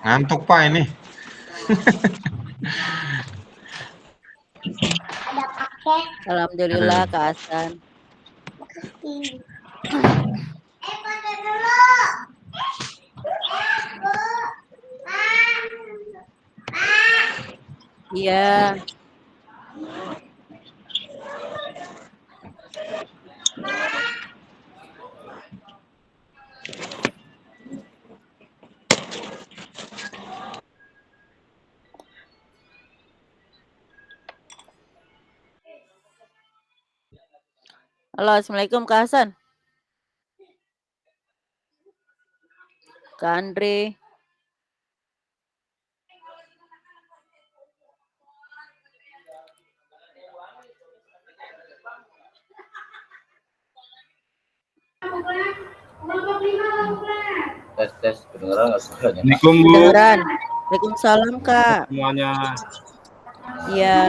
Ngantuk Pak ini. Alhamdulillah Kak Hasan. Iya. Halo, Assalamualaikum Kak Hasan. Kak Andre. Tes kedengeran nggak suaranya? Assalamualaikum Bu. Kedengeran. Waalaikumsalam Kak. Semuanya. Iya.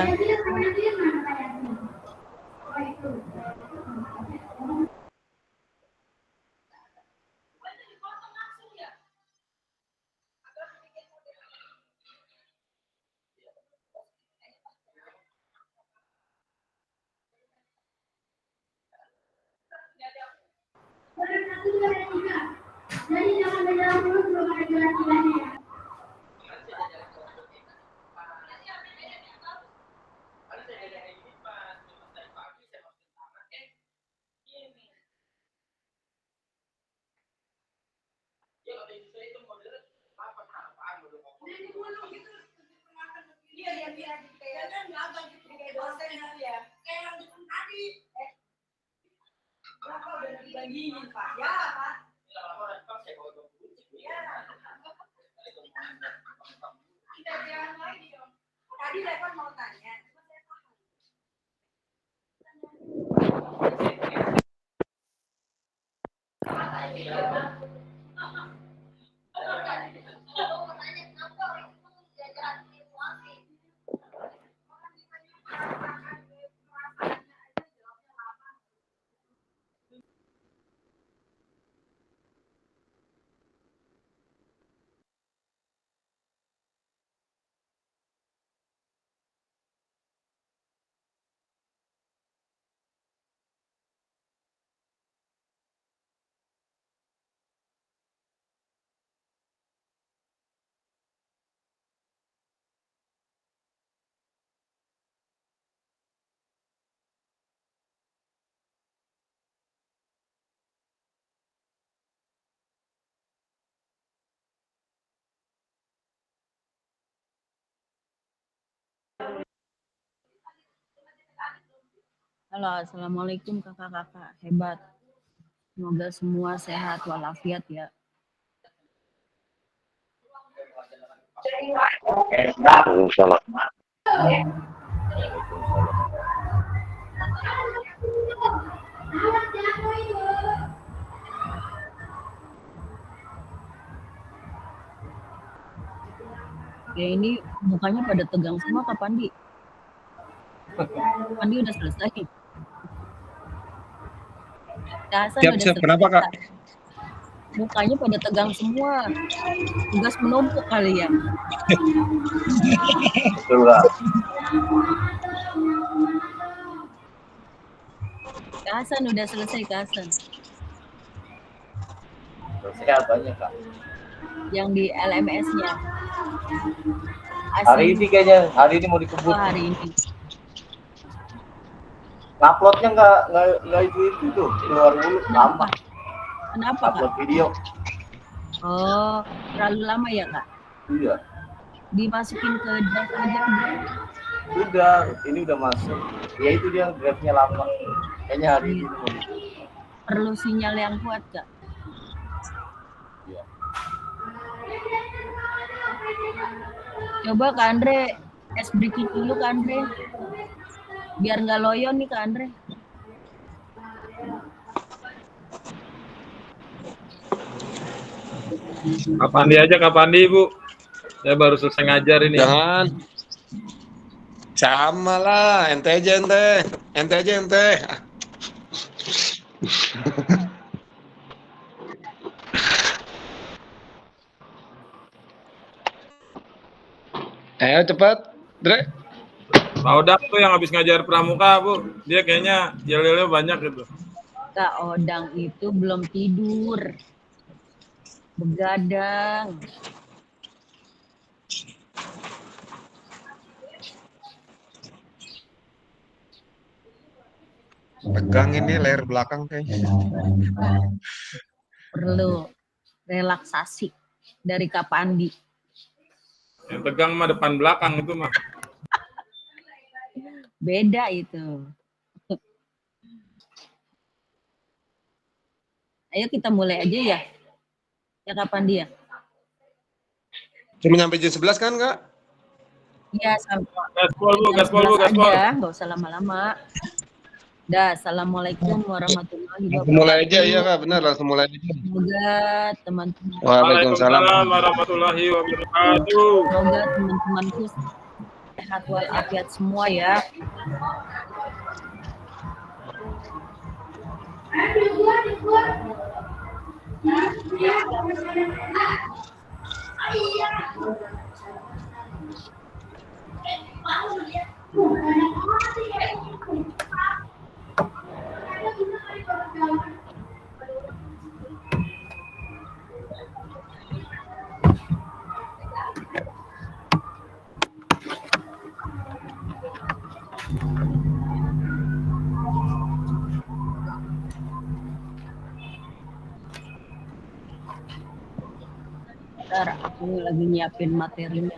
Halo, Assalamualaikum kakak-kakak. Hebat. Semoga semua sehat walafiat ya. Waalaikumsalam. Ya ini mukanya pada tegang semua Kak Pandi. Pandi udah selesai. Kak Hasan udah Siap. selesai. Kenapa Kak? Mukanya pada tegang semua. Tugas menumpuk kali ya. Betul Kak. Kak Hasan udah selesai Kak Hasan. Selesai apanya Kak? Yang di LMS-nya. Hari ini kayaknya, hari ini mau dikebut. Oh, hari ini. Uploadnya nggak itu tuh keluar dulu lama. Kenapa Upload Kak? video. Oh, terlalu lama ya Kak? Iya. Dimasukin ke drive aja. Udah, ini udah masuk. Ya itu dia drive-nya lama. Kayaknya hari ini. Perlu sinyal yang kuat Kak. Iya. Coba Kak Andre, es breaking dulu Kak Andre. Biar nggak loyo nih Kak Andre. Kak Pandi aja, Kak Pandi Bu. Saya baru selesai ngajar ini. Jangan. Sama lah, ente aja ente. Ayo cepat, Dre. Pak Odang tuh yang habis ngajar pramuka, Bu. Dia kayaknya yel-yelnya banyak gitu. Kak Odang itu belum tidur. Begadang. Tegang ini leher belakang kayaknya. Perlu relaksasi dari Kak Pandi. Yang tegang mah depan belakang itu mah. Beda itu. Ayo kita mulai aja ya. Ya kapan dia? Cuma nyampe jam 11 kan, Kak? Iya, sampai Gaspol, Bu, gaspol, Bu, gaspol. aja, nggak usah lama-lama. Dah, assalamualaikum warahmatullahi wabarakatuh. Mulai aja ya, Kak. Benar, langsung mulai aja. Semoga teman-teman. Waalaikumsalam. Warahmatullahi wabarakatuh. Semoga teman-temanku sehat walafiat semua ya. Bentar, aku lagi nyiapin materinya.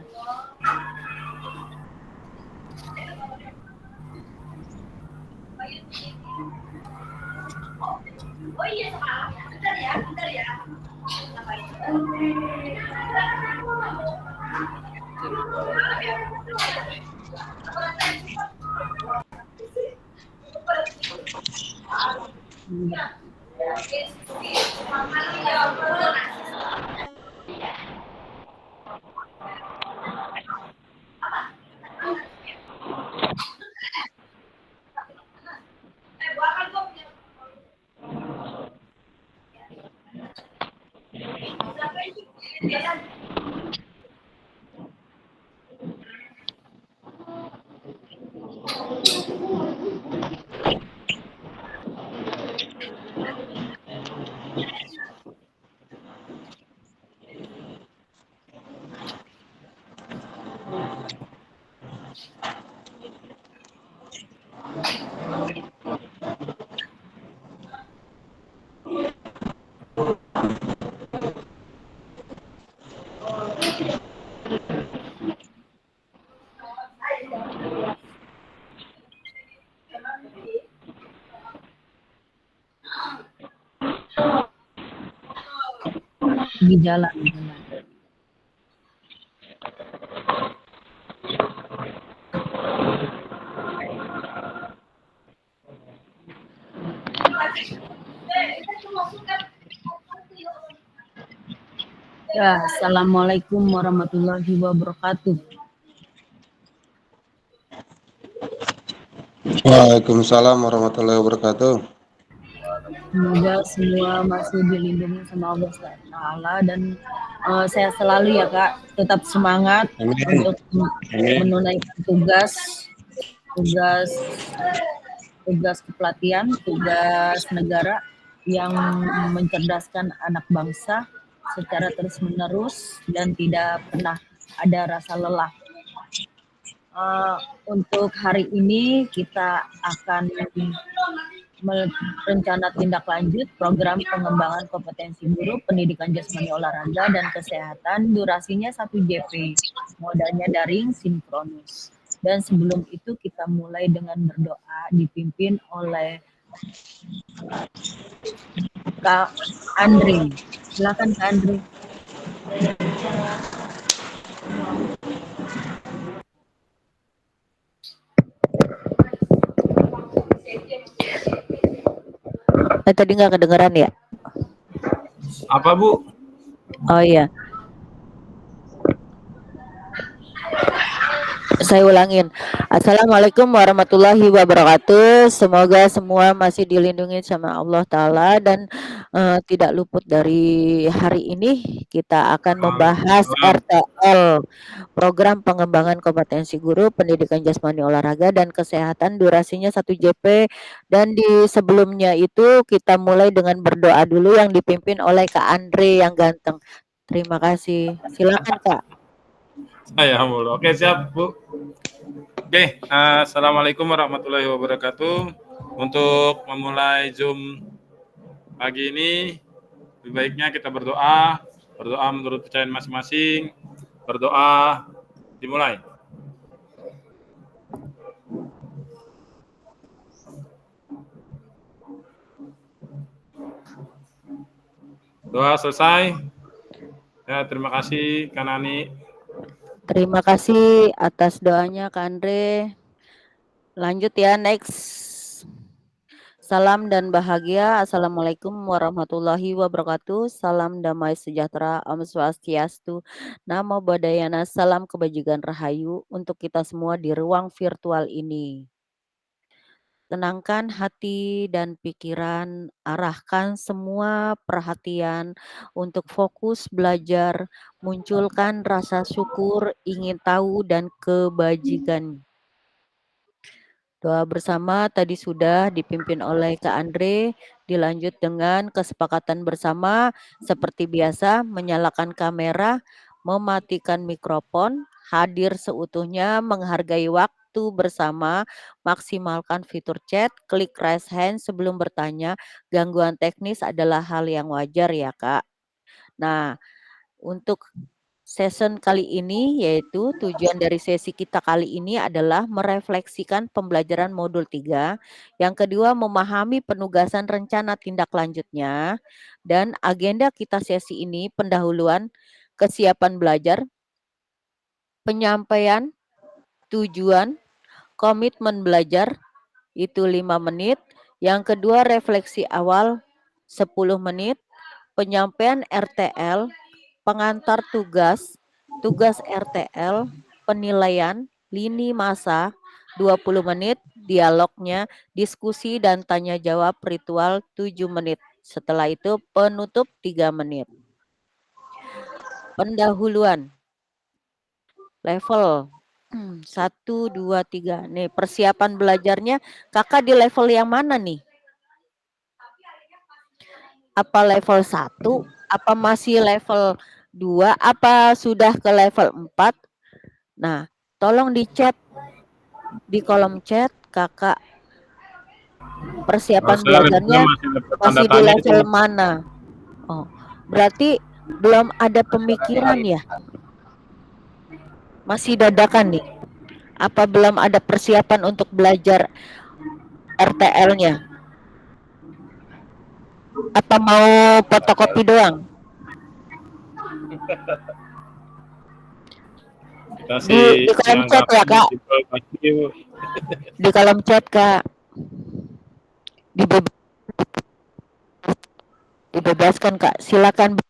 Di jalan. Ya, assalamualaikum warahmatullahi wabarakatuh. Waalaikumsalam warahmatullahi wabarakatuh. Semoga semua masih dilindungi sama Allah Taala dan sehat selalu ya Kak. Tetap semangat Amin. untuk menunaikan tugas kepelatihan, tugas negara yang mencerdaskan anak bangsa secara terus-menerus dan tidak pernah ada rasa lelah. Untuk hari ini kita akan rencana tindak lanjut program pengembangan kompetensi guru pendidikan jasmani olahraga dan kesehatan, durasinya 1 JP, modalnya daring sinkronus. Dan sebelum itu kita mulai dengan berdoa dipimpin oleh Kak Andri. Silakan Kak Andri. Tadi nggak kedengeran ya? Apa, Bu? Oh iya. Saya ulangin. Assalamualaikum warahmatullahi wabarakatuh. Semoga semua masih dilindungi sama Allah Ta'ala dan tidak luput dari hari ini kita akan membahas Waalaikumsalam. RTL, program pengembangan kompetensi guru pendidikan jasmani olahraga dan kesehatan, durasinya 1 JP, dan di sebelumnya itu kita mulai dengan berdoa dulu yang dipimpin oleh Kak Andre yang ganteng. Terima kasih. Silakan Kak. Saya mulu. Oke, siap, Bu. Oke, assalamualaikum warahmatullahi wabarakatuh. Untuk memulai Zoom pagi ini, lebih baiknya kita berdoa menurut kepercayaan masing-masing. Berdoa, dimulai. Doa selesai. Ya, terima kasih Kanani. Terima kasih atas doanya Kak Andre. Lanjut ya, next. Salam dan bahagia. Assalamualaikum warahmatullahi wabarakatuh. Salam damai sejahtera. Om Swastiastu. Namo Buddhaya. Salam kebajikan rahayu untuk kita semua di ruang virtual ini. Tenangkan hati dan pikiran, arahkan semua perhatian untuk fokus belajar, munculkan rasa syukur, ingin tahu, dan kebajikan. Doa bersama tadi sudah dipimpin oleh Kak Andre, dilanjut dengan kesepakatan bersama seperti biasa, menyalakan kamera, mematikan mikrofon, hadir seutuhnya, menghargai waktu bersama, maksimalkan fitur chat, klik raise hand sebelum bertanya. Gangguan teknis adalah hal yang wajar ya Kak. Nah, untuk session kali ini yaitu tujuan dari sesi kita kali ini adalah merefleksikan pembelajaran modul 3. Yang kedua, memahami penugasan rencana tindak lanjutnya. Dan agenda kita sesi ini pendahuluan kesiapan belajar, penyampaian, tujuan, komitmen belajar itu 5 menit. Yang kedua, refleksi awal 10 menit, penyampaian RTL, pengantar tugas, tugas RTL, penilaian, lini masa 20 menit, dialognya, diskusi dan tanya jawab ritual 7 menit. Setelah itu penutup 3 menit. Pendahuluan. Level 1, 2, 3. Nih persiapan belajarnya Kakak di level yang mana nih? Apa level 1? Apa masih level 2? Apa sudah ke level 4? Nah, tolong di chat, di kolom chat Kakak persiapan belajarnya masih di level mana? Oh, berarti belum ada pemikiran ya? Masih dadakan nih? Apa belum ada persiapan untuk belajar RTL-nya? Apa mau fotokopi doang? Di kolom chat ya Kak. Di kolom chat Kak. Dibebaskan Kak. Silakan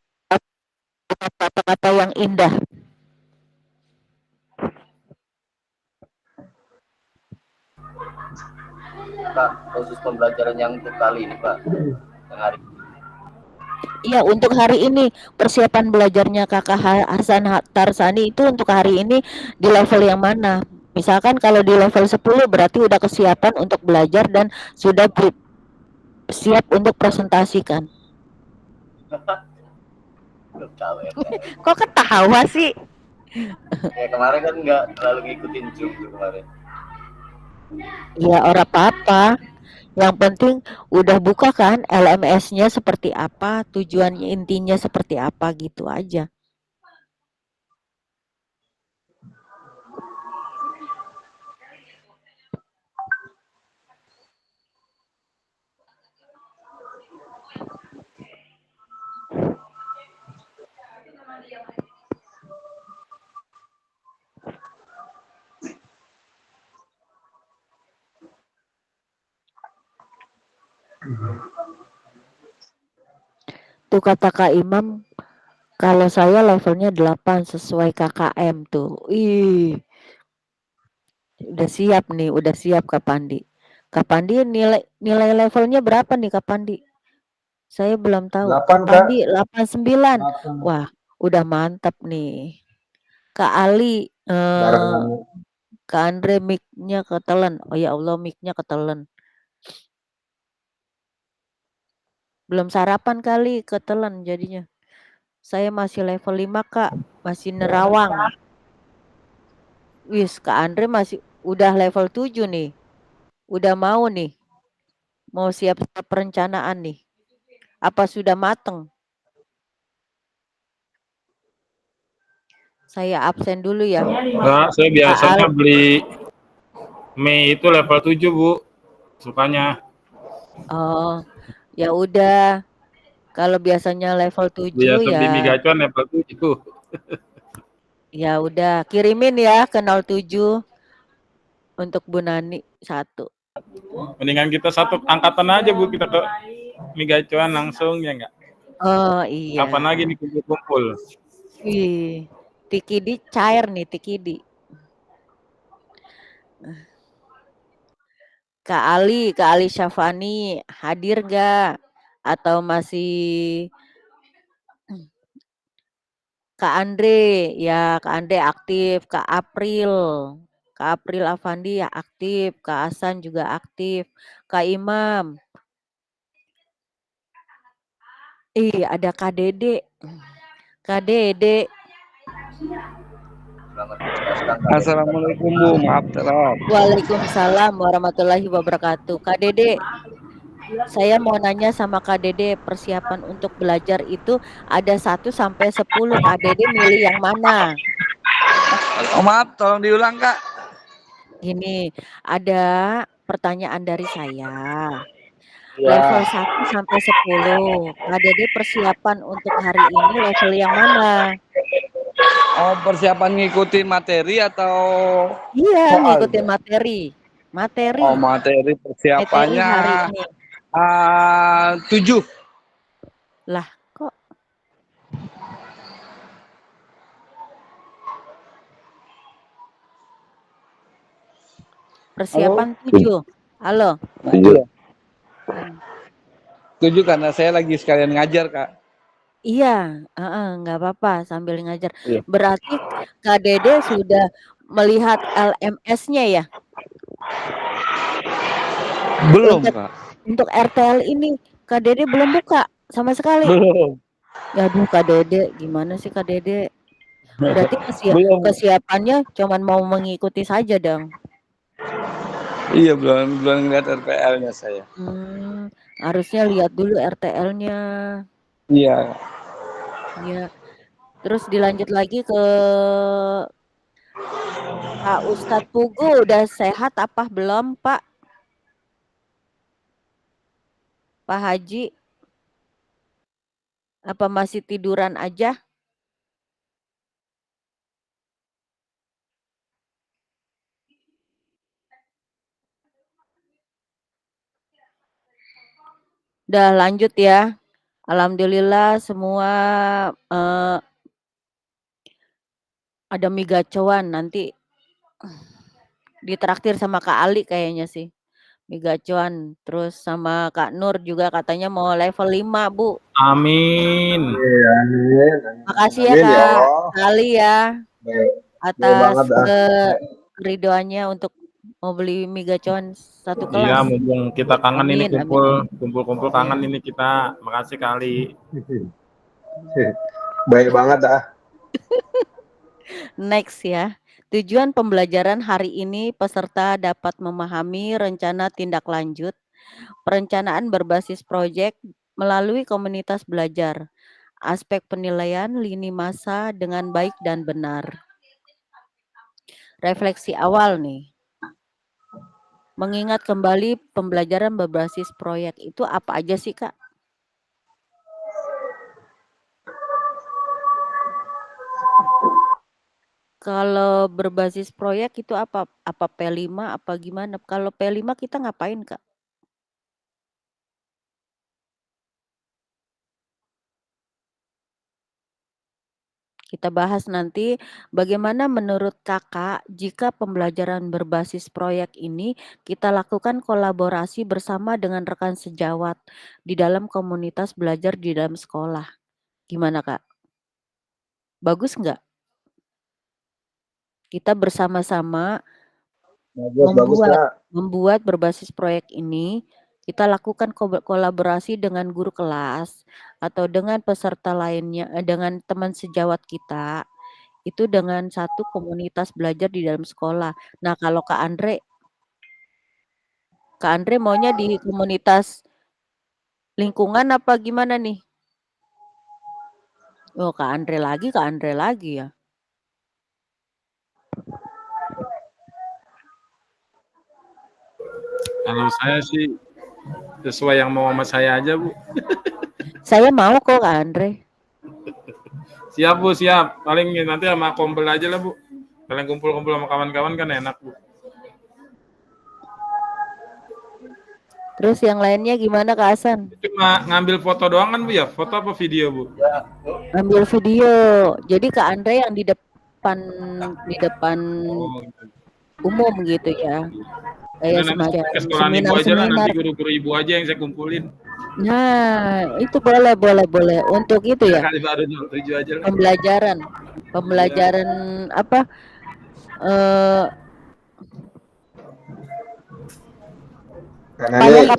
kata-kata yang indah. Pak, khusus pembelajaran yang untuk kali ini Pak, yang hari ini. Iya, untuk hari ini persiapan belajarnya Kakak Hasan Tarsani itu untuk hari ini di level yang mana? Misalkan kalau di level 10 berarti udah kesiapan untuk belajar dan sudah siap untuk presentasikan. Belum tahu ya. Kok ketawa sih? Ya kemarin kan nggak terlalu ngikutin Zoom tuh kemarin. Ya ora apa-apa. Yang penting udah buka kan LMS-nya seperti apa, tujuannya intinya seperti apa gitu aja. Tuh kata Kak Imam, kalau saya levelnya 8 sesuai KKM tuh. Ih. Udah siap nih, udah siap Kak Pandi. Kak Pandi nilai levelnya berapa nih Kak Pandi? Saya belum tahu. 8, Kak Kak. Pandi 89. 8. Wah, udah mantap nih. Kak Ali, Barengan. Kak Andre mic-nya ketelan. Oh ya Allah, mic-nya ketelan. Belum sarapan kali, ketelan jadinya. Saya masih level 5, Kak. Masih nerawang. Wis, Kak Andre masih udah level 7 nih. Udah mau nih. Mau siap-siap perencanaan nih. Apa sudah mateng? Saya absen dulu ya. Enggak, saya biasanya beli mie itu level 7, Bu. Sukanya. Oh, ya udah. Kalau biasanya level 7 Biasa beli mie ya. gacuan level 7. Ya udah, kirimin ya ke 07 untuk Bu Nani 1. Mendingan kita satu angkatan aja, Bu, kita ke mie gacuan langsung ya enggak? Oh iya. Kapan lagi nih kumpul-kumpul? Wih, Tikidi cair nih Tikidi. Kak Ali Syafani hadir gak? Atau masih Kak Andre? Ya, Kak Andre aktif. Kak April Afandi ya aktif. Kak Hasan juga aktif. Kak Imam. Ada Kak Dede. Kak Dede. Assalamualaikum Bu, maaf telat. Waalaikumsalam warahmatullahi wabarakatuh. Kak Dede, saya mau nanya sama Kak Dede, persiapan untuk belajar itu ada 1 sampai 10. Kak Dede milih yang mana? Oh, maaf, tolong diulang Kak. Gini, ada pertanyaan dari saya. Ya. Level 1 sampai 10. Kak Dede persiapan untuk hari ini level yang mana? Oh, persiapan ngikutin materi atau Iya, soal? ngikutin materi. Oh, materi Materi persiapannya hari ini. 7. Lah, kok persiapan 7? Halo. 7. 7 karena saya lagi sekalian ngajar, Kak. Iya, nggak apa-apa sambil ngajar. Iya. Berarti Kak Dede sudah melihat LMS-nya ya? Belum, Kak. Untuk RTL ini Kak Dede belum buka sama sekali? Belum. Yaduh Kak Dede, gimana sih Kak Dede? Berarti Belum. kesiapannya cuman mau mengikuti saja dong? Iya, belum ngeliat RTL-nya saya. Harusnya lihat dulu RTL-nya. Iya. Iya. Terus dilanjut lagi ke Pak Ustadz Pugu, udah sehat apa belum Pak? Pak Haji? Apa masih tiduran aja? Udah lanjut ya. Alhamdulillah semua ada mie gacoan, nanti ditraktir sama Kak Ali kayaknya sih. Mie gacoan. Terus sama Kak Nur juga katanya mau level 5, Bu. Amin. Amin. Makasih ya Kak Ali ya atas keridoannya untuk mau beli mie gacoan 1 kelas. Iya, mumpung kita kangen Amin, ini amin. kumpul kangen ini kita. Makasih kali. Baik banget dah. Next ya. Tujuan pembelajaran hari ini peserta dapat memahami rencana tindak lanjut, perencanaan berbasis proyek melalui komunitas belajar, aspek penilaian lini masa dengan baik dan benar. Refleksi awal nih. Mengingat kembali pembelajaran berbasis proyek itu apa aja sih Kak? Kalau berbasis proyek itu apa? Apa P5 apa gimana? Kalau P5 kita ngapain Kak? Kita bahas nanti bagaimana menurut Kakak jika pembelajaran berbasis proyek ini kita lakukan kolaborasi bersama dengan rekan sejawat di dalam komunitas belajar di dalam sekolah. Gimana Kak? Bagus nggak? Kita bersama-sama Bagus, Kak. membuat berbasis proyek ini, kita lakukan kolaborasi dengan guru kelas atau dengan peserta lainnya, dengan teman sejawat kita, itu dengan satu komunitas belajar di dalam sekolah. Nah, kalau Kak Andre maunya di komunitas lingkungan apa gimana nih? Oh, Kak Andre lagi ya. Kalau saya sih sesuai yang mau sama saya aja, Bu. Saya mau kok Kak Andre. Siap, Bu, siap. Paling nanti sama kompel aja lah, Bu. Kalian kumpul-kumpul sama kawan-kawan kan enak, Bu. Terus yang lainnya gimana Kak Hasan? Cuma ngambil foto doang kan, Bu ya? Foto apa video, Bu? Ya, Ambil video. Jadi Kak Andre yang di depan Oh, gitu. umum gitu ya. Nah, Kayak nanti semacam ke sekolahan ibu aja lah, seminar. nanti guru-guru ibu aja yang saya kumpulin. Nah, itu boleh. Untuk itu ya, Kali baru 7 aja lah. pembelajaran apa? Karena Kayak nih,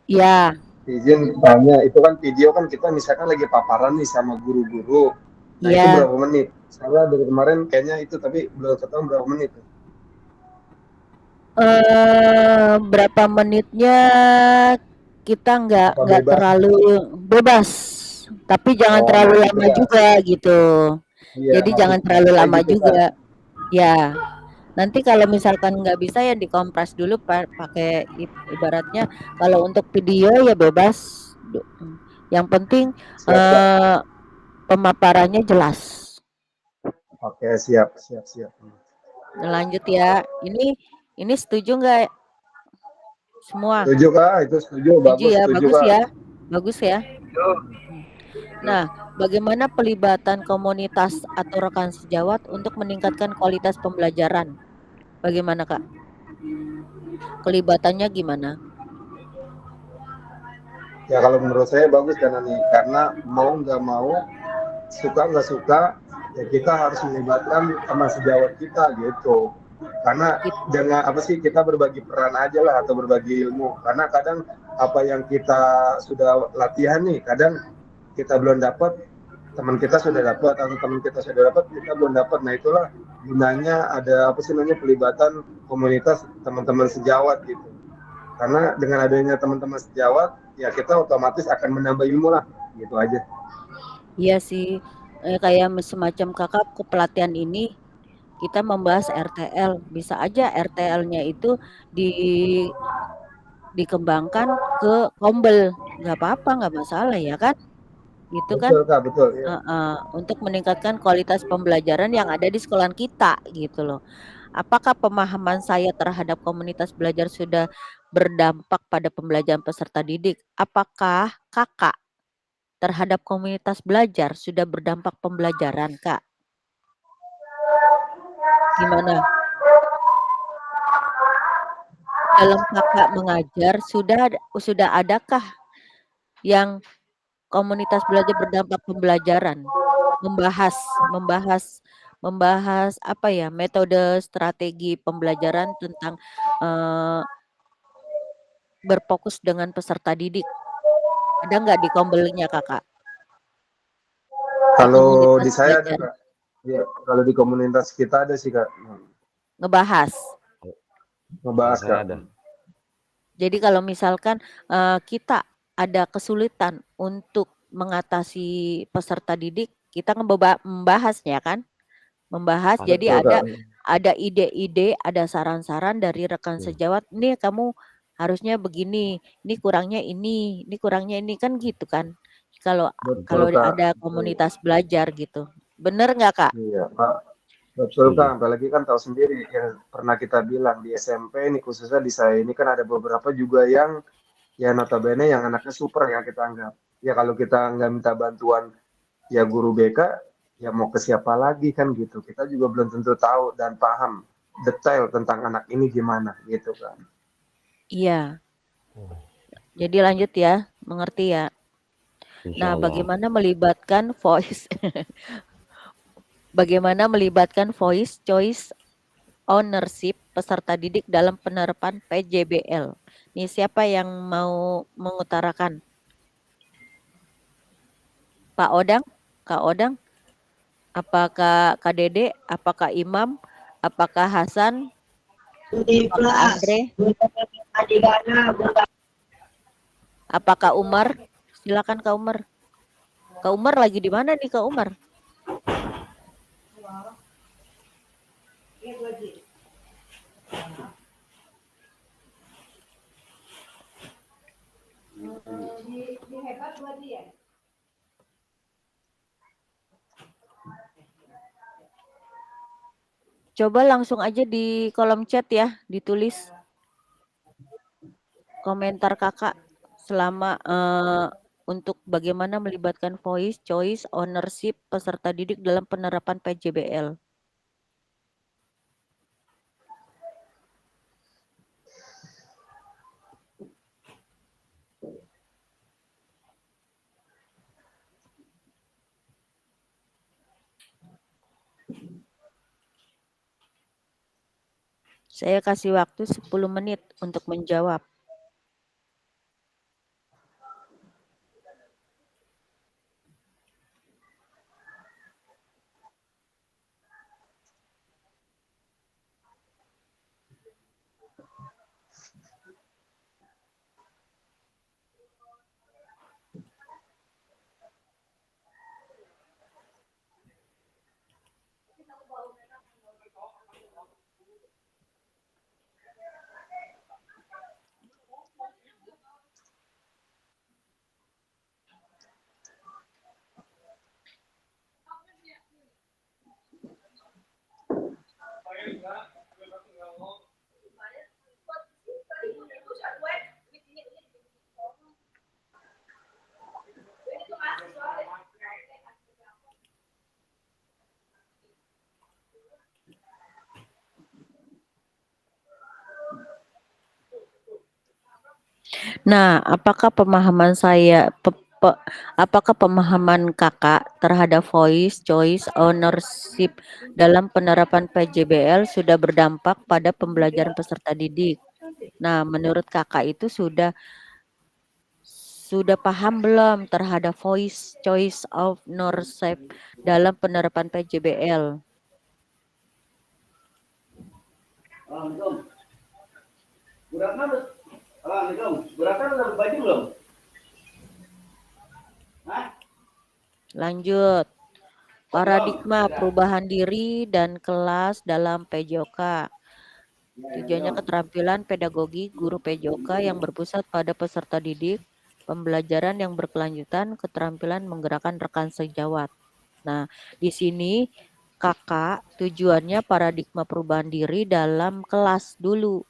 ya, izin tanya, itu kan video kan kita misalkan lagi paparan nih sama guru-guru. Nah, itu ya. berapa menit? Saya dari kemarin kayaknya itu, tapi belum ketahuan berapa menit. Berapa menitnya kita nggak Apa bebas? terlalu bebas, tapi jangan Oh, terlalu nah, lama gitu ya. juga gitu. Iya, Jadi jangan maksud terlalu saya lama gitu, Kak. juga. Ya, nanti kalau misalkan nggak bisa ya dikompres dulu pakai ibaratnya kalau untuk video ya bebas. Yang penting Siap, Kak. pemaparannya jelas. Oke, siap. Lanjut ya. Ini setuju nggak semua? Setuju, Kak. Itu setuju. Setuju ya, Setuju, bagus Kak. ya. Bagus ya. Nah, bagaimana pelibatan komunitas atau rekan sejawat untuk meningkatkan kualitas pembelajaran? Bagaimana, Kak? Kelibatannya gimana? Ya kalau menurut saya bagus karena mau nggak mau, suka nggak suka, ya kita harus melibatkan teman sejawat kita gitu. Karena dengan kita berbagi peran aja lah atau berbagi ilmu. Karena kadang apa yang kita sudah latihan nih, kadang kita belum dapat, teman kita sudah dapat atau teman kita sudah dapat, kita belum dapat. Nah itulah gunanya ada pelibatan komunitas teman-teman sejawat gitu. Karena dengan adanya teman-teman sejawat, ya kita otomatis akan menambah ilmu lah, gitu aja. Iya sih, kayak semacam kakak kepelatihan ini kita membahas RTL, bisa aja RTL-nya itu dikembangkan ke Kombel, nggak apa-apa, nggak masalah ya kan? Gitu kan? Betul, Kak, betul. Ya. Untuk meningkatkan kualitas pembelajaran yang ada di sekolah kita gitu loh. Apakah pemahaman saya terhadap komunitas belajar sudah berdampak pada pembelajaran peserta didik? Apakah kakak terhadap komunitas belajar sudah berdampak pembelajaran, Kak? Gimana? Dalam kakak mengajar sudah adakah yang komunitas belajar berdampak pembelajaran? Membahas apa ya, metode strategi pembelajaran tentang berfokus dengan peserta didik. Ada nggak di Kombelnya kakak? Kalau di saya ada, Kak. Ya, kalau di komunitas kita ada sih, Kak. Ngebahas, Kak. ada. Jadi kalau misalkan kita ada kesulitan untuk mengatasi peserta didik, kita membahasnya kan? Membahas. Jadi ada ide-ide, ada saran-saran dari rekan sejawat. Nih kamu harusnya begini, ini kurangnya ini kan gitu kan? Kalau ada komunitas belajar gitu, bener nggak Kak? Iya, Pak. Betul, Kak. Apalagi kan tahu sendiri yang pernah kita bilang di SMP ini, khususnya di saya ini kan ada beberapa juga yang ya notabene yang anaknya super ya kita anggap. Ya kalau kita nggak minta bantuan ya guru BK, ya mau ke siapa lagi kan gitu. Kita juga belum tentu tahu dan paham detail tentang anak ini gimana gitu kan. Iya. Jadi lanjut ya, mengerti ya. Nah, bagaimana melibatkan voice bagaimana melibatkan voice choice ownership peserta didik dalam penerapan PJBL. Nih siapa yang mau mengutarakan? Pak Odang? Kak Odang? Apakah Kak Dede? Apakah Imam? Apakah Hasan? Apakah Andre? Apakah Umar? Silakan Kak Umar. Kak Umar lagi di mana nih Kak Umar? Coba langsung aja di kolom chat ya, ditulis komentar kakak selama untuk bagaimana melibatkan voice, choice, ownership peserta didik dalam penerapan PJBL. Saya kasih waktu 10 menit untuk menjawab. Nah, apakah pemahaman apakah pemahaman kakak terhadap voice, choice, ownership dalam penerapan PJBL sudah berdampak pada pembelajaran peserta didik? Nah, menurut kakak itu sudah paham belum terhadap voice, choice, ownership dalam penerapan PJBL? Lanjut. Paradigma perubahan diri dan kelas dalam PJOK. Tujuannya keterampilan pedagogi guru PJOK yang berpusat pada peserta didik, pembelajaran yang berkelanjutan, keterampilan menggerakkan rekan sejawat. Nah, di sini kakak tujuannya paradigma perubahan diri dalam kelas dulu.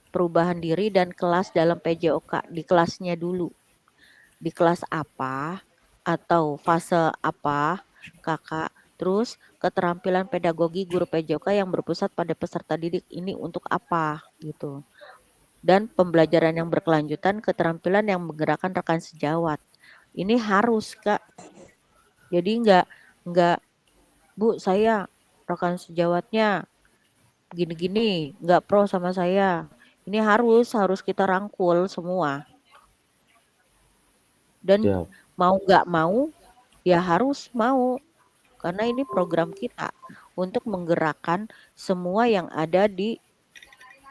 Perubahan diri dan kelas dalam PJOK, di kelasnya dulu. Di kelas apa atau fase apa kakak, terus keterampilan pedagogi guru PJOK yang berpusat pada peserta didik ini untuk apa gitu, dan pembelajaran yang berkelanjutan, keterampilan yang menggerakkan rekan sejawat. Ini harus kak, jadi enggak Bu, saya rekan sejawatnya gini-gini enggak pro sama saya, ini harus kita rangkul semua, dan mau nggak mau ya harus mau, karena ini program kita untuk menggerakkan semua yang ada di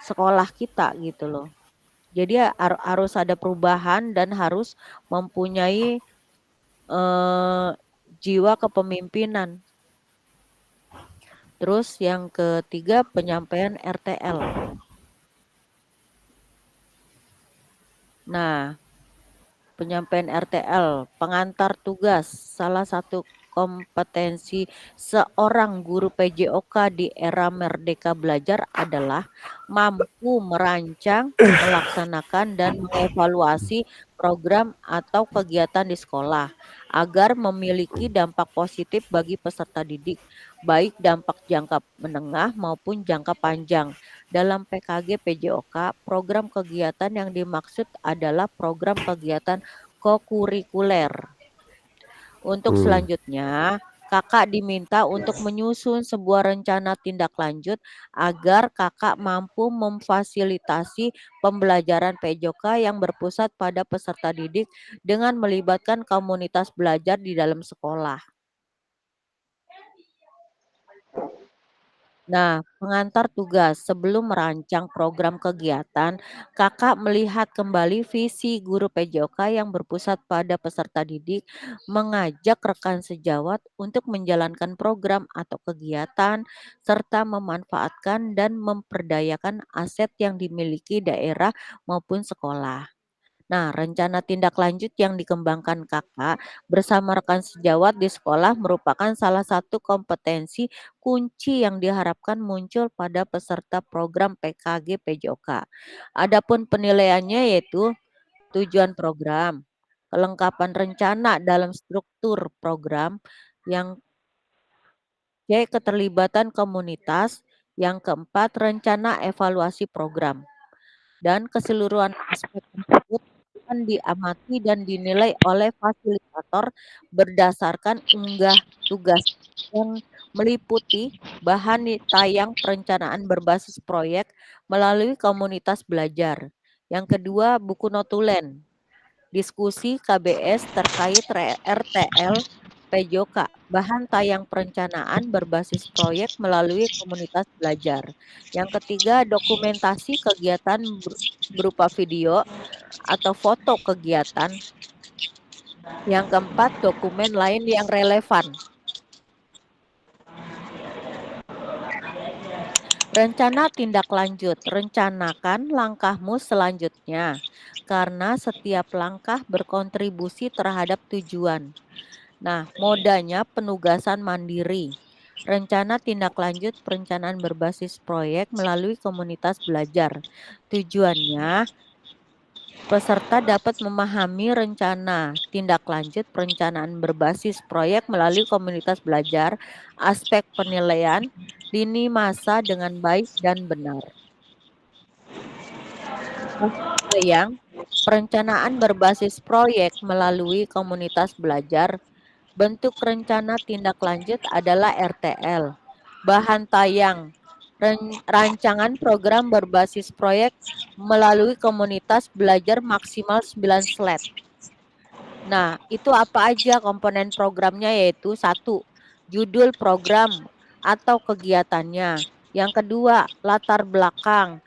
sekolah kita gitu loh. Jadi harus ada perubahan dan harus mempunyai jiwa kepemimpinan. Terus yang ketiga, penyampaian RTL. Nah, penyampaian RTL, pengantar tugas, salah satu kompetensi seorang guru PJOK di era Merdeka Belajar adalah mampu merancang, melaksanakan, dan mengevaluasi program atau kegiatan di sekolah agar memiliki dampak positif bagi peserta didik, baik dampak jangka menengah maupun jangka panjang. Dalam PKG PJOK, program kegiatan yang dimaksud adalah program kegiatan kokurikuler. Untuk selanjutnya, kakak diminta untuk menyusun sebuah rencana tindak lanjut agar kakak mampu memfasilitasi pembelajaran PJOK yang berpusat pada peserta didik dengan melibatkan komunitas belajar di dalam sekolah. Nah, pengantar tugas sebelum merancang program kegiatan, kakak melihat kembali visi guru PJOK yang berpusat pada peserta didik, mengajak rekan sejawat untuk menjalankan program atau kegiatan, serta memanfaatkan dan memperdayakan aset yang dimiliki daerah maupun sekolah. Nah, rencana tindak lanjut yang dikembangkan kakak bersama rekan sejawat di sekolah merupakan salah satu kompetensi kunci yang diharapkan muncul pada peserta program PKG PJOK. Adapun penilaiannya yaitu tujuan program, kelengkapan rencana dalam struktur program, yang keterlibatan komunitas, yang keempat rencana evaluasi program. Dan keseluruhan aspek tersebut akan diamati dan dinilai oleh fasilitator berdasarkan unggah tugas yang meliputi bahan tayang perencanaan berbasis proyek melalui komunitas belajar. Yang kedua, buku notulen, diskusi KBS terkait RTL PJOK, bahan tayang perencanaan berbasis proyek melalui komunitas belajar. Yang ketiga, dokumentasi kegiatan berupa video atau foto kegiatan. Yang keempat, dokumen lain yang relevan. Rencana tindak lanjut, rencanakan langkahmu selanjutnya, karena setiap langkah berkontribusi terhadap tujuan. Nah, modanya penugasan mandiri. Rencana tindak lanjut perencanaan berbasis proyek melalui komunitas belajar. Tujuannya, peserta dapat memahami rencana tindak lanjut perencanaan berbasis proyek melalui komunitas belajar, aspek penilaian, lini masa dengan baik dan benar. Yang perencanaan berbasis proyek melalui komunitas belajar. Bentuk rencana tindak lanjut adalah RTL. Bahan tayang, rancangan program berbasis proyek melalui komunitas belajar maksimal 9 slide. Nah, itu apa aja komponen programnya, yaitu 1. Judul program atau kegiatannya. Yang kedua, latar belakang.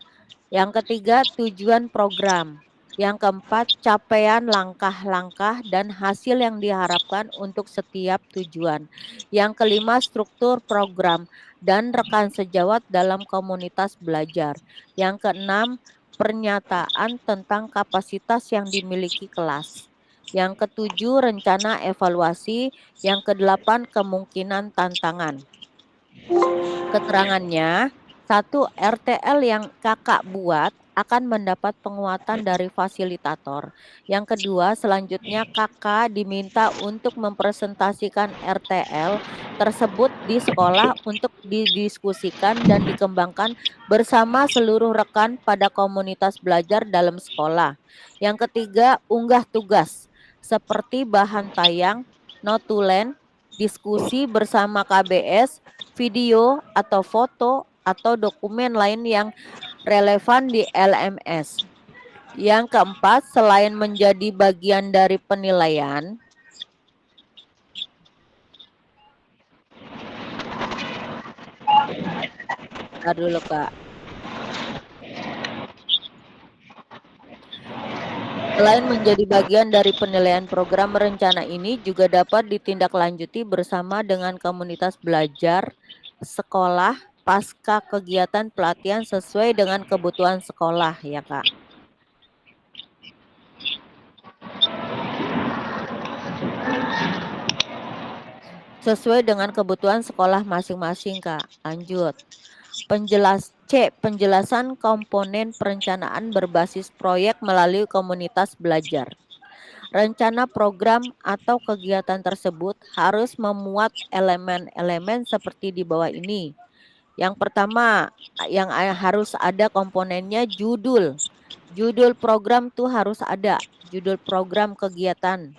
Yang ketiga, tujuan program. Yang keempat, capaian langkah-langkah dan hasil yang diharapkan untuk setiap tujuan. Yang kelima, struktur program dan rekan sejawat dalam komunitas belajar. Yang keenam, pernyataan tentang kapasitas yang dimiliki kelas. Yang ketujuh, rencana evaluasi. Yang kedelapan, kemungkinan tantangan. Keterangannya, 1. RTL yang kakak buat akan mendapat penguatan dari fasilitator. Yang kedua, selanjutnya kakak diminta untuk mempresentasikan RTL tersebut di sekolah untuk didiskusikan dan dikembangkan bersama seluruh rekan pada komunitas belajar dalam sekolah. Yang ketiga, unggah tugas seperti bahan tayang, notulen, diskusi bersama KBS, video atau foto atau dokumen lain yang relevan di LMS. Yang keempat, selain menjadi bagian dari penilaian, bentar dulu Kak. Selain menjadi bagian dari penilaian program rencana ini juga dapat ditindaklanjuti bersama dengan komunitas belajar sekolah pasca kegiatan pelatihan sesuai dengan kebutuhan sekolah ya Kak. sesuai dengan kebutuhan sekolah masing-masing, Kak. Lanjut. Penjelasan komponen perencanaan berbasis proyek melalui komunitas belajar. Rencana program atau kegiatan tersebut harus memuat elemen-elemen seperti di bawah ini. Yang pertama, yang harus ada komponennya judul. Judul program tuh harus ada, judul program kegiatan.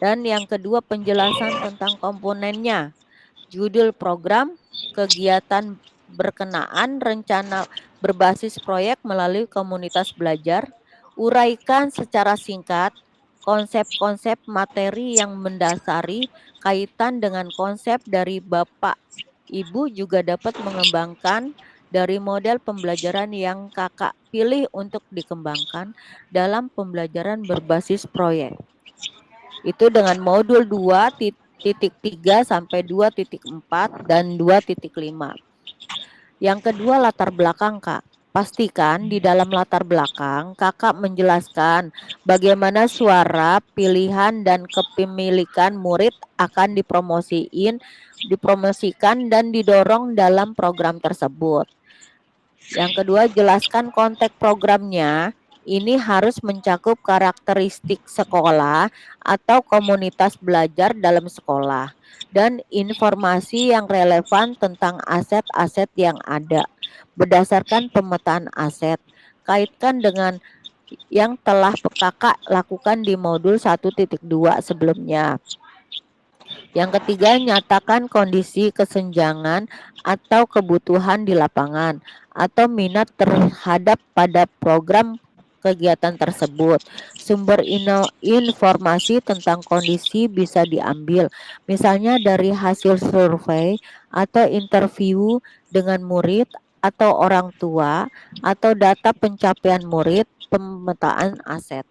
Dan yang kedua, penjelasan tentang komponennya. Judul program, kegiatan berkenaan, rencana berbasis proyek melalui komunitas belajar, uraikan secara singkat konsep-konsep materi yang mendasari kaitan dengan konsep dari Bapak Ibu juga dapat mengembangkan dari model pembelajaran yang Kakak pilih untuk dikembangkan dalam pembelajaran berbasis proyek. Itu dengan modul 2.3 sampai 2.4 dan 2.5. Yang kedua, latar belakang, Kak. Pastikan di dalam latar belakang Kakak menjelaskan bagaimana suara, pilihan, dan kepemilikan murid akan dipromosikan dan didorong dalam program tersebut. Yang kedua, jelaskan konteks programnya. Ini harus mencakup karakteristik sekolah atau komunitas belajar dalam sekolah dan informasi yang relevan tentang aset-aset yang ada. Berdasarkan pemetaan aset, kaitkan dengan yang telah Kakak lakukan di modul 1.2 sebelumnya. Yang ketiga, nyatakan kondisi kesenjangan atau kebutuhan di lapangan atau minat terhadap pada program kegiatan tersebut. Sumber informasi tentang kondisi bisa diambil, misalnya dari hasil survei atau interview dengan murid atau orang tua, atau data pencapaian murid, pemetaan aset.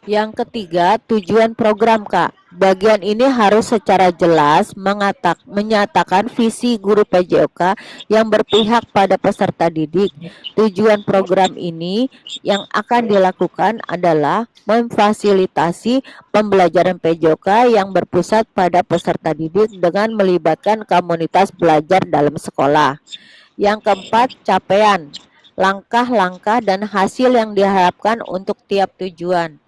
Yang ketiga, tujuan program, Kak. Bagian ini harus secara jelas menyatakan visi guru PJOK yang berpihak pada peserta didik. Tujuan program ini yang akan dilakukan adalah memfasilitasi pembelajaran PJOK yang berpusat pada peserta didik dengan melibatkan komunitas belajar dalam sekolah. Yang keempat, capaian, langkah-langkah dan hasil yang diharapkan untuk tiap tujuan.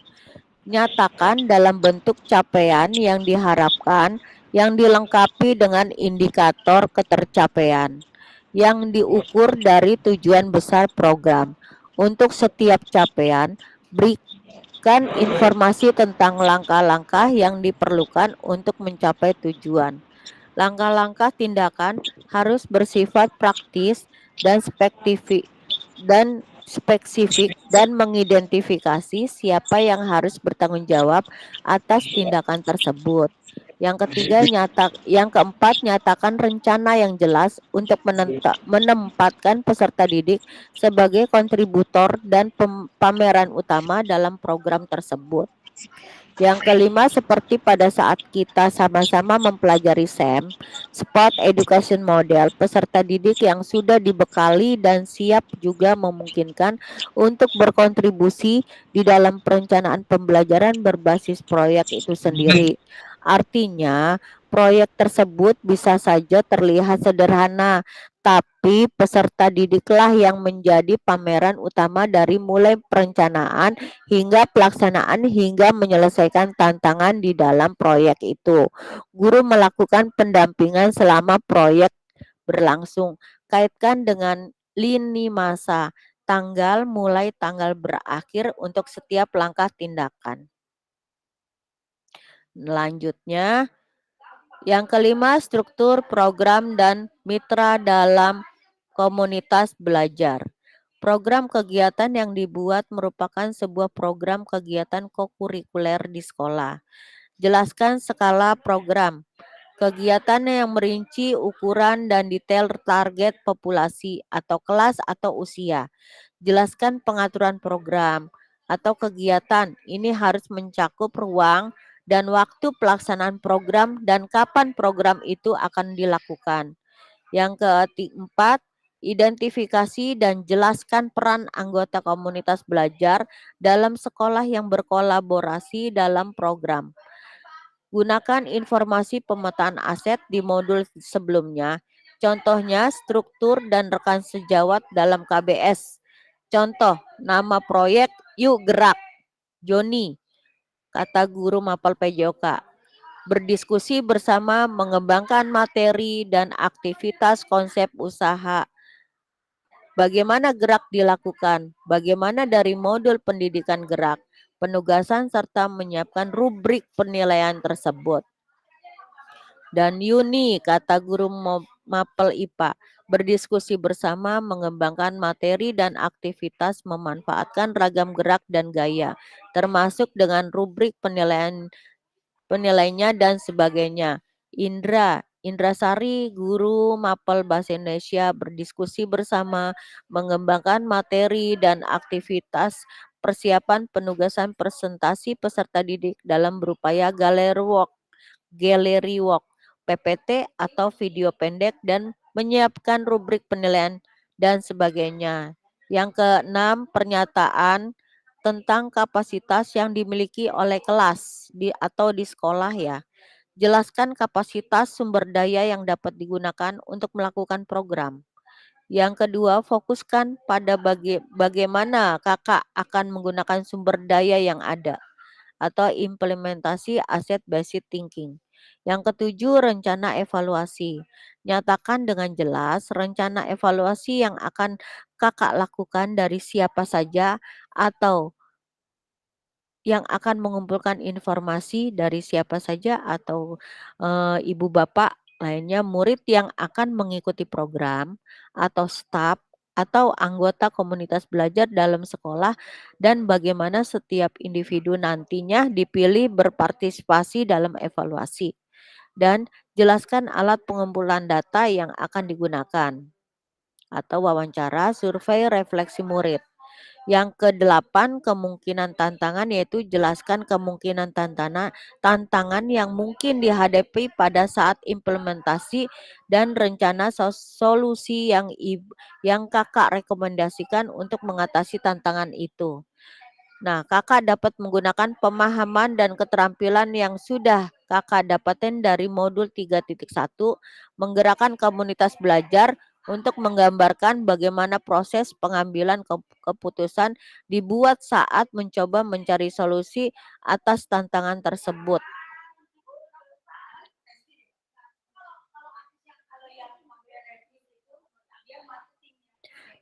Nyatakan dalam bentuk capaian yang diharapkan yang dilengkapi dengan indikator ketercapaian yang diukur dari tujuan besar program. Untuk setiap capaian, berikan informasi tentang langkah-langkah yang diperlukan untuk mencapai tujuan. Langkah-langkah tindakan harus bersifat praktis dan spesifik dan mengidentifikasi siapa yang harus bertanggung jawab atas tindakan tersebut. Yang ketiga, yang keempat, nyatakan rencana yang jelas untuk menempatkan peserta didik sebagai kontributor dan pameran utama dalam program tersebut. Yang kelima, seperti pada saat kita sama-sama mempelajari SEM, Sport Education Model, peserta didik yang sudah dibekali dan siap juga memungkinkan untuk berkontribusi di dalam perencanaan pembelajaran berbasis proyek itu sendiri. Artinya, proyek tersebut bisa saja terlihat sederhana, tapi peserta didiklah yang menjadi pameran utama dari mulai perencanaan hingga pelaksanaan hingga menyelesaikan tantangan di dalam proyek itu. Guru melakukan pendampingan selama proyek berlangsung. Kaitkan dengan lini masa, tanggal mulai tanggal berakhir untuk setiap langkah tindakan. Selanjutnya, yang kelima, struktur program dan mitra dalam komunitas belajar. Program kegiatan yang dibuat merupakan sebuah program kegiatan kokurikuler di sekolah. Jelaskan skala program. Kegiatan yang merinci ukuran dan detail target populasi atau kelas atau usia. Jelaskan pengaturan program atau kegiatan. Ini harus mencakup ruang dan waktu pelaksanaan program dan kapan program itu akan dilakukan. Yang keempat, Identifikasi dan jelaskan peran anggota komunitas belajar dalam sekolah yang berkolaborasi dalam program. Gunakan informasi pemetaan aset di modul sebelumnya, contohnya struktur dan rekan sejawat dalam KBS. Contoh, nama proyek Yuk Gerak, Joni, kata guru mapel PJOK. Berdiskusi bersama mengembangkan materi dan aktivitas konsep usaha. Bagaimana gerak dilakukan? Bagaimana dari modul pendidikan gerak? Penugasan serta menyiapkan rubrik penilaian tersebut. Dan Yuni, kata guru mapel IPA, berdiskusi bersama mengembangkan materi dan aktivitas memanfaatkan ragam gerak dan gaya, termasuk dengan rubrik penilainya dan sebagainya. Indrasari, guru mapel bahasa Indonesia, berdiskusi bersama mengembangkan materi dan aktivitas persiapan penugasan presentasi peserta didik dalam berupaya gallery walk, PPT atau video pendek dan menyiapkan rubrik penilaian dan sebagainya. Yang keenam, pernyataan tentang kapasitas yang dimiliki oleh kelas atau di sekolah ya. Jelaskan kapasitas sumber daya yang dapat digunakan untuk melakukan program. Yang kedua, fokuskan pada bagaimana kakak akan menggunakan sumber daya yang ada atau implementasi aset based thinking. Yang ketujuh, rencana evaluasi. Nyatakan dengan jelas rencana evaluasi yang akan kakak lakukan dari siapa saja atau yang akan mengumpulkan informasi dari siapa saja atau ibu bapak lainnya, murid yang akan mengikuti program atau staf atau anggota komunitas belajar dalam sekolah, dan bagaimana setiap individu nantinya dipilih berpartisipasi dalam evaluasi. Dan jelaskan alat pengumpulan data yang akan digunakan atau wawancara, survei, refleksi murid. Yang kedelapan, kemungkinan tantangan, yaitu jelaskan kemungkinan tantangan yang mungkin dihadapi pada saat implementasi dan rencana solusi yang kakak rekomendasikan untuk mengatasi tantangan itu. Nah, kakak dapat menggunakan pemahaman dan keterampilan yang sudah kakak dapatkan dari modul 3.1, menggerakkan komunitas belajar untuk menggambarkan bagaimana proses pengambilan keputusan dibuat saat mencoba mencari solusi atas tantangan tersebut.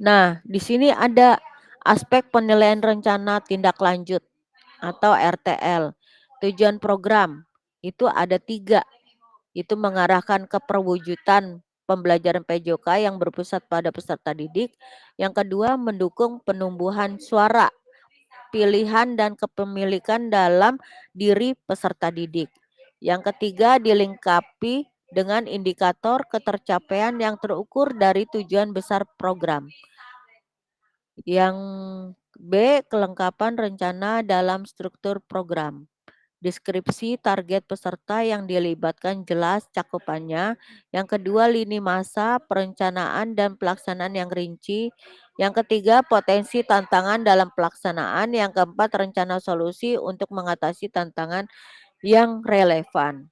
Nah, di sini ada aspek penilaian rencana tindak lanjut atau RTL. Tujuan program itu ada 3, itu mengarahkan ke perwujudan pembelajaran PJOK yang berpusat pada peserta didik. Yang kedua, mendukung penumbuhan suara, pilihan, dan kepemilikan dalam diri peserta didik. Yang ketiga, dilengkapi dengan indikator ketercapaian yang terukur dari tujuan besar program. Yang B, kelengkapan rencana dalam struktur program. Deskripsi target peserta yang dilibatkan jelas cakupannya. Yang kedua, lini masa, perencanaan dan pelaksanaan yang rinci. Yang ketiga, potensi tantangan dalam pelaksanaan. Yang keempat, rencana solusi untuk mengatasi tantangan yang relevan.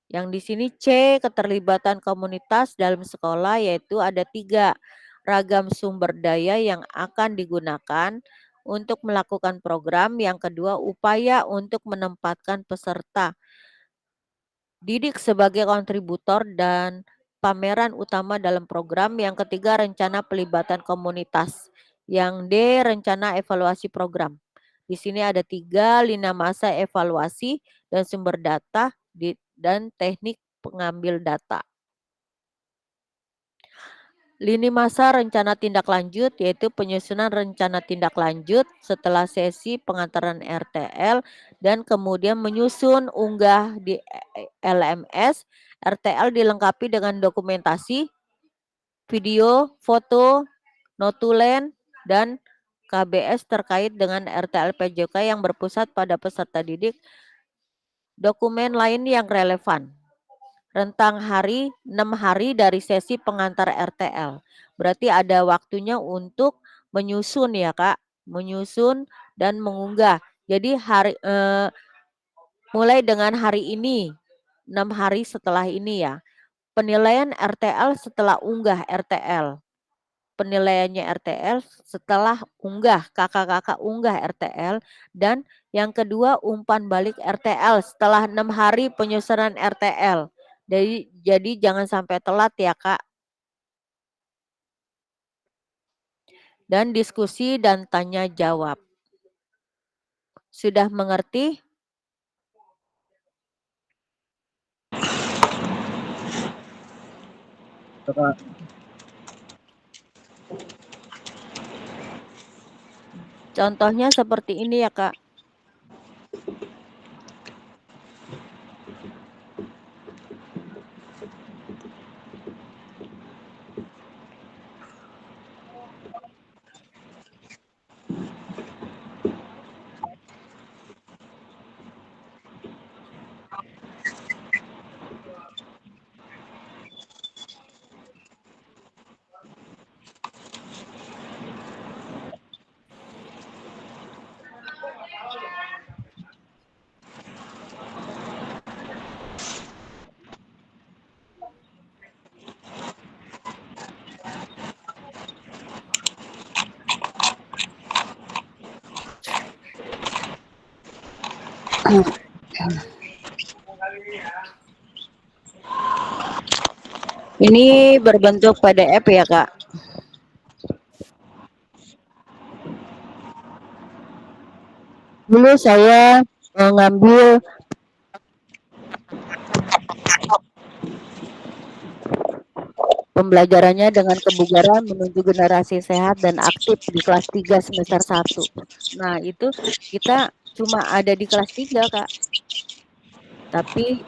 Yang di sini C, keterlibatan komunitas dalam sekolah, yaitu ada 3, ragam sumber daya yang akan digunakan untuk melakukan program. Yang kedua, upaya untuk menempatkan peserta didik sebagai kontributor dan pameran utama dalam program. Yang ketiga, rencana pelibatan komunitas. Yang D, rencana evaluasi program. Di sini ada 3, lini masa, evaluasi, dan sumber data dan teknik pengambil data. Lini masa rencana tindak lanjut, yaitu penyusunan rencana tindak lanjut setelah sesi pengantaran RTL dan kemudian menyusun unggah di LMS. RTL dilengkapi dengan dokumentasi, video, foto, notulen, dan KBS terkait dengan RTL PJOK yang berpusat pada peserta didik, dokumen lain yang relevan. rentang hari 6 hari dari sesi pengantar RTL. Berarti ada waktunya untuk menyusun ya Kak, menyusun dan mengunggah. Jadi mulai dengan hari ini, 6 hari setelah ini ya. Penilaian RTL setelah unggah RTL. Penilaiannya RTL setelah unggah, kakak-kakak unggah RTL. Dan yang kedua umpan balik RTL setelah 6 hari penyusunan RTL. Jadi jangan sampai telat ya Kak. Dan diskusi dan tanya jawab. Sudah mengerti? Contohnya seperti ini ya Kak. Ini berbentuk PDF ya Kak. Dulu saya mengambil pembelajarannya dengan kebugaran menuju generasi sehat dan aktif di kelas 3 semester 1. Nah, itu kita cuma ada di kelas 3, Kak. Tapi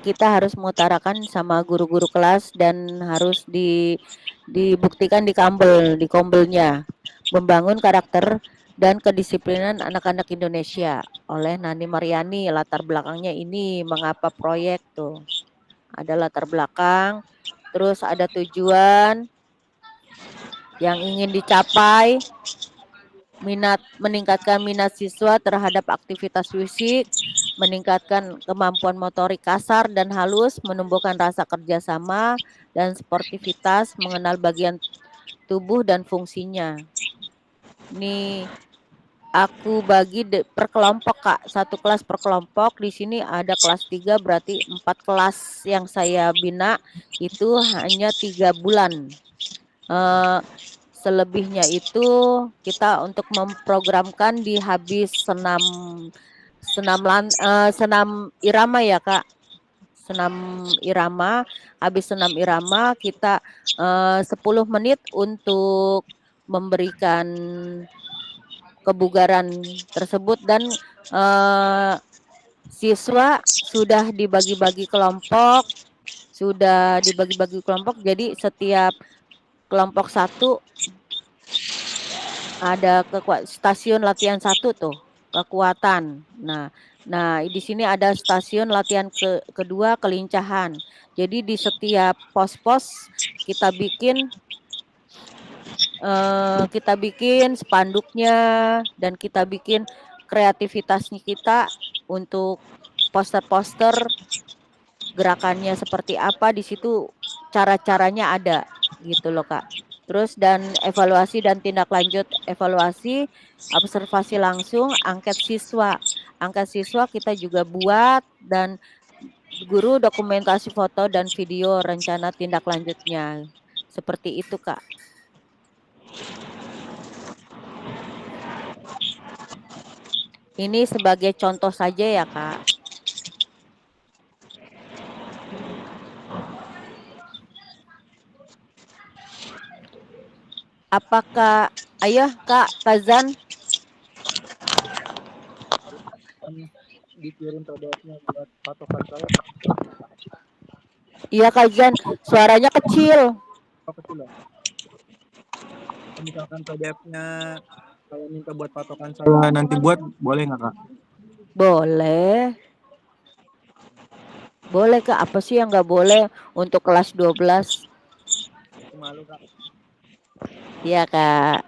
kita harus mengutarakan sama guru-guru kelas dan harus dibuktikan di kombelnya. Membangun karakter dan kedisiplinan anak-anak Indonesia oleh Nani Mariani. Latar belakangnya ini, mengapa proyek tuh. Ada latar belakang, terus ada tujuan yang ingin dicapai, meningkatkan minat siswa terhadap aktivitas fisik, meningkatkan kemampuan motorik kasar dan halus, menumbuhkan rasa kerjasama dan sportivitas, mengenal bagian tubuh dan fungsinya. Ini aku bagi per kelompok Kak, satu kelas per kelompok. Di sini ada kelas 3, berarti 4 kelas yang saya bina itu hanya 3 bulan. Selebihnya itu kita untuk memprogramkan di habis senam irama ya Kak. Senam irama, habis senam irama kita 10 menit untuk memberikan kebugaran tersebut dan siswa sudah dibagi-bagi kelompok, jadi setiap kelompok 1 ada stasiun latihan 1 tuh, kekuatan. Nah, di sini ada stasiun latihan kedua, kelincahan. Jadi di setiap pos-pos kita bikin spanduknya dan kita bikin kreativitasnya kita untuk poster-poster gerakannya seperti apa, di situ cara-caranya ada gitu loh Kak. Terus dan evaluasi dan tindak lanjut evaluasi, observasi langsung, angket siswa. Angket siswa kita juga buat dan guru dokumentasi foto dan video rencana tindak lanjutnya. Seperti itu Kak. Ini sebagai contoh saja ya Kak. Apakah ayah Kak Kazan dikirim PDF-nya buat patokan saya? Iya Kazan, suaranya kecil. Kecil ya? Misalkan PDF-nya saya minta buat patokan saya nanti buat, boleh nggak Kak? Boleh. Boleh Kak, apa sih yang nggak boleh untuk kelas 12? Malu Kak. Iya Kak.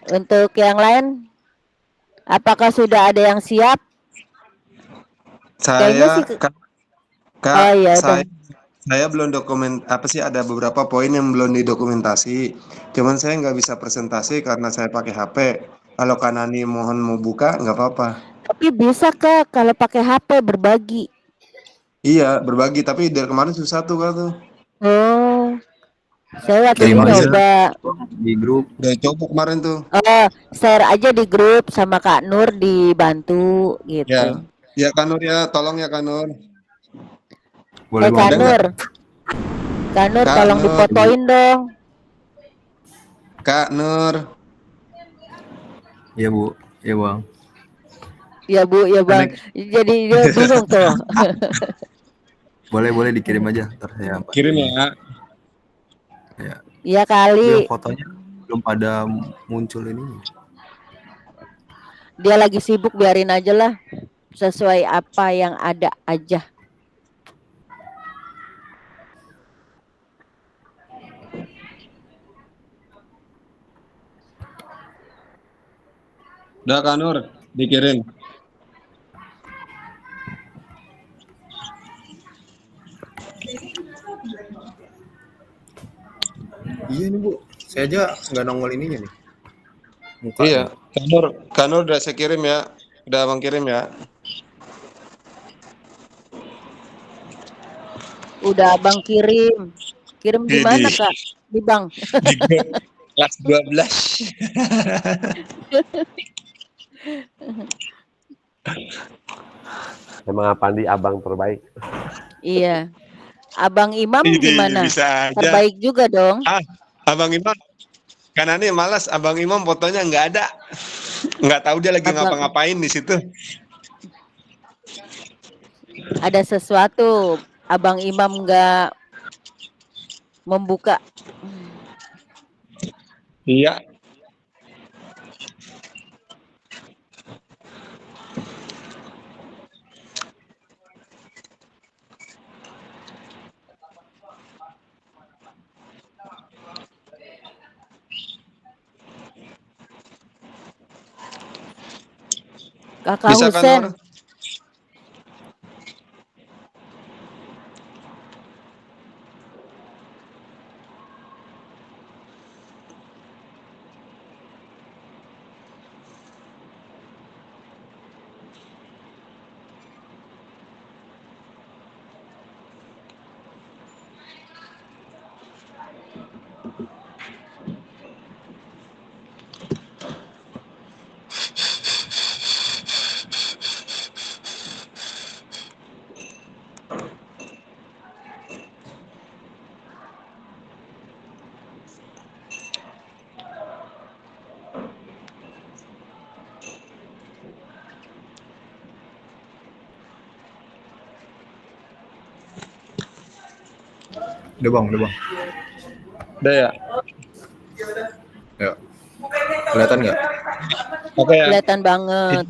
Untuk yang lain, apakah sudah ada yang siap? Kayaknya Saya sih. Kak, Oh Kak, ya udah. saya belum dokumen apa sih ada beberapa poin yang belum didokumentasi. Cuman saya nggak bisa presentasi karena saya pakai HP. Kalau Kanani mohon mau buka nggak apa-apa. Tapi bisa Kak kalau pakai HP berbagi. Iya, berbagi tapi dari kemarin susah tuh Kak tuh. Oh, saya waktu Kirim itu aja nyoba. di grup. Udah coba kemarin tuh. Oh, share aja di grup sama Kak Nur dibantu Ya, gitu. ya Kak Nur ya, tolong ya Kak Nur. Boleh Kak bang. Ada nggak? Nur, Kak Nur Kak tolong Nur, difotoin dong. Kak Nur. Iya bu, iya bang. Ya Bu, ya Bang. Jadi dia bingung tuh. Boleh dikirim aja. Ntar saya Kirim bantuin. ya. Ya. Iya Tapi kali. yang fotonya belum pada muncul ini. Dia lagi sibuk, biarin aja lah. Sesuai apa yang ada aja. Udah Kak Nur, dikirim. Iya nih bu, saya aja nggak nongol ininya nih. Muka. Iya, Kak Nur udah saya kirim ya. Udah Abang kirim ya. Udah Abang kirim. Kirim di mana Kak? Di Bang. Di kelas 12. Emang Apandi abang terbaik. Iya. Abang Imam gimana? Bisa aja. Terbaik juga dong. Abang Imam. Karena nih malas, Abang Imam fotonya nggak ada. Nggak tahu dia lagi ngapa-ngapain di situ. Ada sesuatu. Abang Imam nggak membuka. Iya. Kakak Bisa Kak Husen. Nur? Udah bang. Udah ya. Ya. Kelihatan nggak? Oke ya. Kelihatan banget.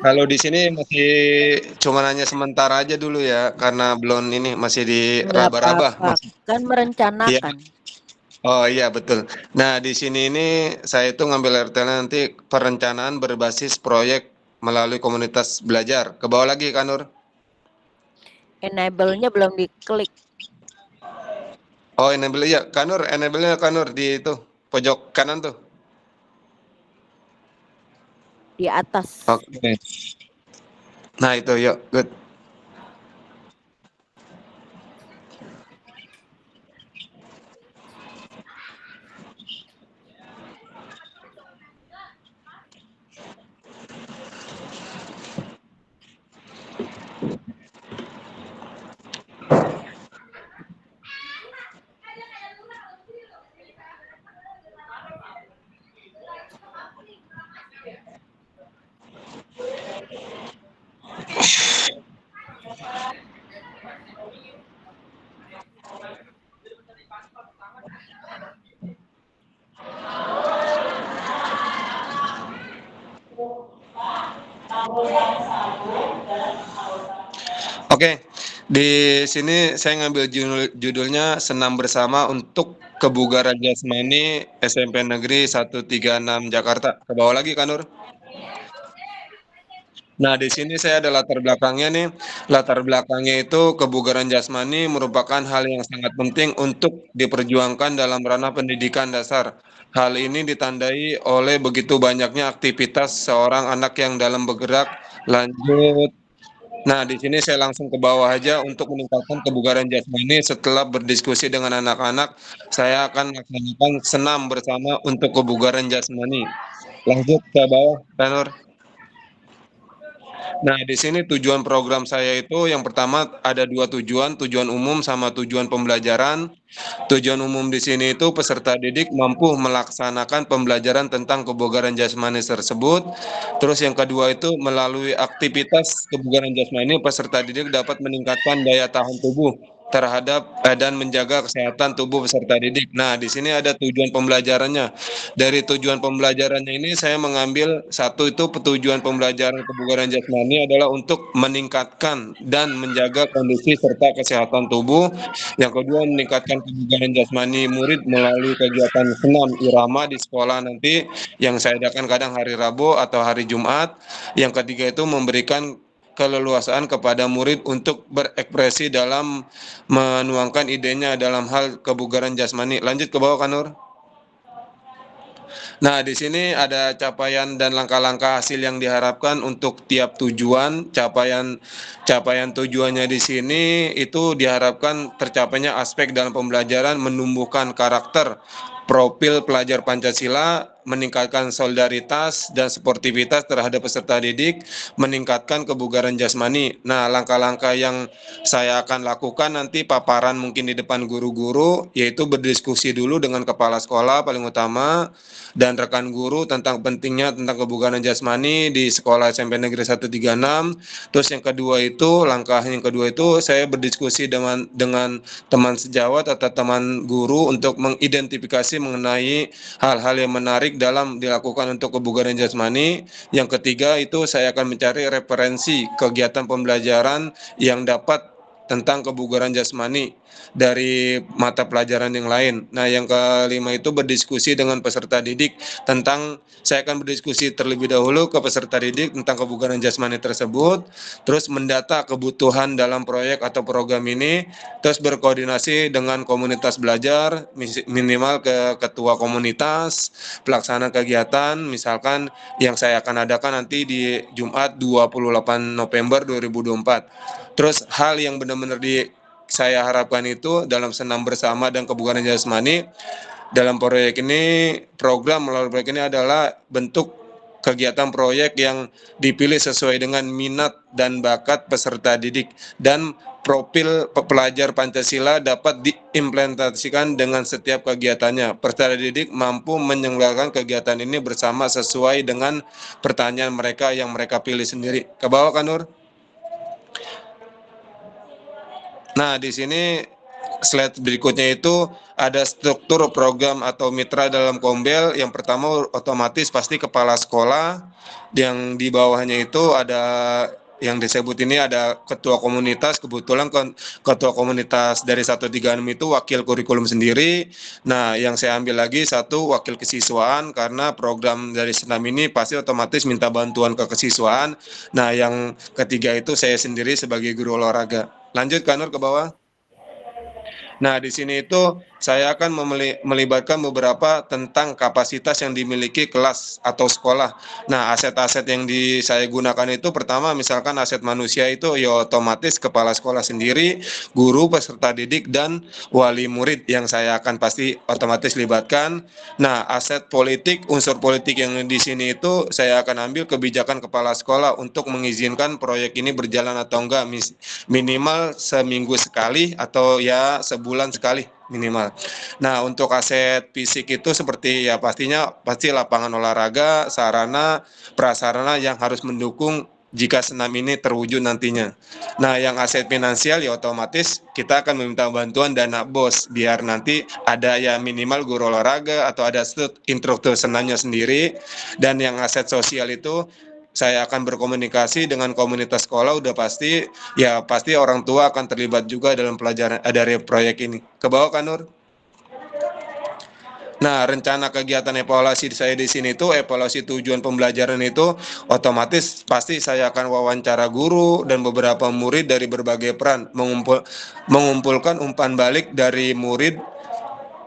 Kalau di sini masih cuma hanya sementara aja dulu ya, karena belum ini masih di Nggak raba-raba. apa-apa. Kan merencanakan. Oh iya betul. Nah di sini ini saya itu ngambil RTL nanti perencanaan berbasis proyek melalui komunitas belajar. Ke bawah lagi Kak Nur. Enable-nya belum diklik. Oh enable ya, Kak Nur, enable-nya Kak Nur di itu pojok kanan tuh. Di atas. Oke. Nah itu yuk, good. Oke, di sini saya ngambil judulnya Senam Bersama untuk Kebugaran Jasmani SMP Negeri 136 Jakarta. Ke bawah lagi, Kak Nur. Nah, di sini saya ada latar belakangnya nih. Latar belakangnya itu kebugaran jasmani merupakan hal yang sangat penting untuk diperjuangkan dalam ranah pendidikan dasar. Hal ini ditandai oleh begitu banyaknya aktivitas seorang anak yang dalam bergerak lanjut. Nah, di sini saya langsung ke bawah aja untuk meningkatkan kebugaran jasmani. Setelah berdiskusi dengan anak-anak, saya akan melaksanakan senam bersama untuk kebugaran jasmani. Lanjut ke bawah, Tanur. Nah, di sini tujuan program saya itu yang pertama ada 2 tujuan, tujuan umum sama tujuan pembelajaran. Tujuan umum di sini itu peserta didik mampu melaksanakan pembelajaran tentang kebugaran jasmani tersebut. Terus yang kedua itu melalui aktivitas kebugaran jasmani peserta didik dapat meningkatkan daya tahan tubuh terhadap dan menjaga kesehatan tubuh peserta didik. Nah, di sini ada tujuan pembelajarannya. Dari tujuan pembelajarannya ini saya mengambil satu itu tujuan pembelajaran kebugaran jasmani adalah untuk meningkatkan dan menjaga kondisi serta kesehatan tubuh. Yang kedua meningkatkan kebugaran jasmani murid melalui kegiatan senam irama di sekolah nanti yang saya adakan kadang hari Rabu atau hari Jumat. Yang ketiga itu memberikan keleluasaan kepada murid untuk berekspresi dalam menuangkan idenya dalam hal kebugaran jasmani. Lanjut ke bawah, Kanur. Nah, di sini ada capaian dan langkah-langkah hasil yang diharapkan untuk tiap tujuan. Capaian tujuannya di sini itu diharapkan tercapainya aspek dalam pembelajaran menumbuhkan karakter profil pelajar Pancasila, meningkatkan solidaritas dan sportivitas terhadap peserta didik, meningkatkan kebugaran jasmani. Nah, langkah-langkah yang saya akan lakukan nanti paparan mungkin di depan guru-guru, yaitu berdiskusi dulu dengan kepala sekolah paling utama, dan rekan guru tentang pentingnya tentang kebugaran jasmani di sekolah SMP Negeri 136. Terus yang kedua itu, langkah yang kedua itu saya berdiskusi dengan teman sejawat atau teman guru untuk mengidentifikasi mengenai hal-hal yang menarik dalam dilakukan untuk kebugaran jasmani. Yang ketiga itu saya akan mencari referensi kegiatan pembelajaran yang dapat tentang kebugaran jasmani dari mata pelajaran yang lain. Nah, yang kelima itu berdiskusi dengan peserta didik tentang, saya akan berdiskusi terlebih dahulu ke peserta didik tentang kebugaran jasmani tersebut, terus mendata kebutuhan dalam proyek atau program ini, terus berkoordinasi dengan komunitas belajar, minimal ke ketua komunitas, pelaksana kegiatan, misalkan yang saya akan adakan nanti di Jumat 28 November 2024. Terus hal yang benar-benar saya harapkan itu dalam senam bersama dan kebugaran jasmani dalam proyek ini, program melalui proyek ini adalah bentuk kegiatan proyek yang dipilih sesuai dengan minat dan bakat peserta didik dan profil pelajar Pancasila dapat diimplementasikan dengan setiap kegiatannya. Peserta didik mampu menyelenggarakan kegiatan ini bersama sesuai dengan pertanyaan mereka yang mereka pilih sendiri. Ke bawah, Kanur. Nah, di sini slide berikutnya itu ada struktur program atau mitra dalam Kombel. Yang pertama otomatis pasti kepala sekolah, yang di bawahnya itu ada yang disebut ini ada ketua komunitas. Kebetulan ketua komunitas dari 136 itu wakil kurikulum sendiri. Nah, yang saya ambil lagi satu wakil kesiswaan karena program dari senam ini pasti otomatis minta bantuan ke kesiswaan. Nah, yang ketiga itu saya sendiri sebagai guru olahraga. Lanjut, Kanur, ke bawah. Nah, di sini itu saya akan melibatkan beberapa tentang kapasitas yang dimiliki kelas atau sekolah. Nah, aset-aset yang saya gunakan itu pertama misalkan aset manusia itu ya otomatis kepala sekolah sendiri, guru, peserta didik, dan wali murid yang saya akan pasti otomatis libatkan. Nah, aset politik, unsur politik yang di sini itu saya akan ambil kebijakan kepala sekolah untuk mengizinkan proyek ini berjalan atau enggak, minimal seminggu sekali atau ya sebulan sekali minimal. Nah, untuk aset fisik itu seperti ya pasti lapangan olahraga, sarana, prasarana yang harus mendukung jika senam ini terwujud nantinya. Nah, yang aset finansial ya otomatis kita akan meminta bantuan dana BOS biar nanti ada ya minimal guru olahraga atau ada instruktur senamnya sendiri. Dan yang aset sosial itu saya akan berkomunikasi dengan komunitas sekolah, udah pasti orang tua akan terlibat juga dalam pelajaran dari proyek ini. Ke bawah kan Nur? Nah, rencana kegiatan evaluasi saya di sini itu evaluasi tujuan pembelajaran itu otomatis pasti saya akan wawancara guru dan beberapa murid dari berbagai peran, mengumpulkan umpan balik dari murid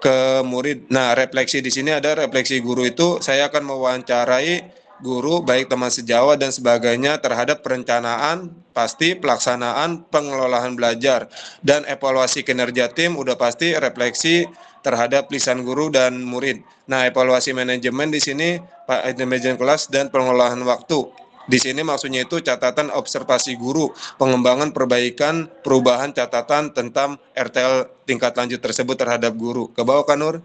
ke murid. Nah, refleksi di sini ada refleksi guru itu saya akan mewawancarai guru baik teman sejawat dan sebagainya terhadap perencanaan, pasti pelaksanaan, pengelolaan belajar dan evaluasi kinerja tim udah pasti refleksi terhadap lisan guru dan murid. Nah, evaluasi manajemen di sini Pak manajemen kelas dan pengelolaan waktu. Di sini maksudnya itu catatan observasi guru, pengembangan perbaikan, perubahan catatan tentang RTL tingkat lanjut tersebut terhadap guru. Ke bawah kan Nur?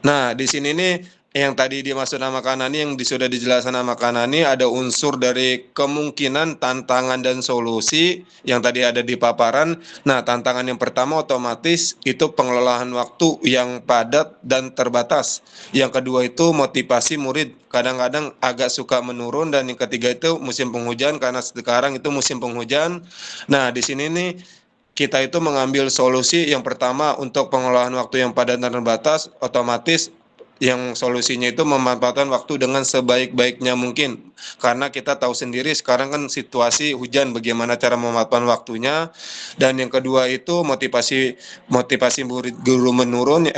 Nah, di sini nih yang tadi dimaksud nama Kanani yang sudah dijelaskan nama Kanani ada unsur dari kemungkinan, tantangan dan solusi yang tadi ada di paparan. Nah, tantangan yang pertama otomatis itu pengelolaan waktu yang padat dan terbatas. Yang kedua itu motivasi murid kadang-kadang agak suka menurun dan yang ketiga itu musim penghujan karena sekarang itu musim penghujan. Nah, di sini nih kita itu mengambil solusi yang pertama untuk pengelolaan waktu yang padat dan terbatas, otomatis yang solusinya itu memanfaatkan waktu dengan sebaik-baiknya mungkin. Karena kita tahu sendiri sekarang kan situasi hujan, bagaimana cara memanfaatkan waktunya. Dan yang kedua itu motivasi murid guru menurun,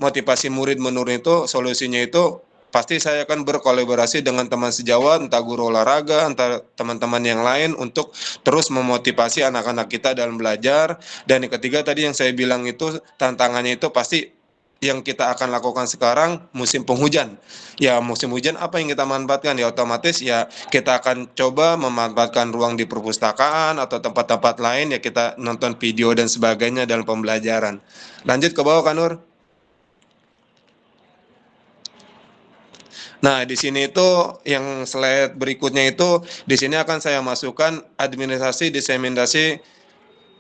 motivasi murid menurun itu solusinya itu pasti saya akan berkolaborasi dengan teman sejawat, entah guru olahraga, entah teman-teman yang lain untuk terus memotivasi anak-anak kita dalam belajar. Dan yang ketiga tadi yang saya bilang itu tantangannya itu pasti yang kita akan lakukan sekarang musim penghujan. Ya musim hujan apa yang kita manfaatkan? Ya otomatis ya kita akan coba memanfaatkan ruang di perpustakaan atau tempat-tempat lain ya kita nonton video dan sebagainya dalam pembelajaran. Lanjut ke bawah kan Nur? Nah, di sini itu yang slide berikutnya itu di sini akan saya masukkan administrasi diseminasi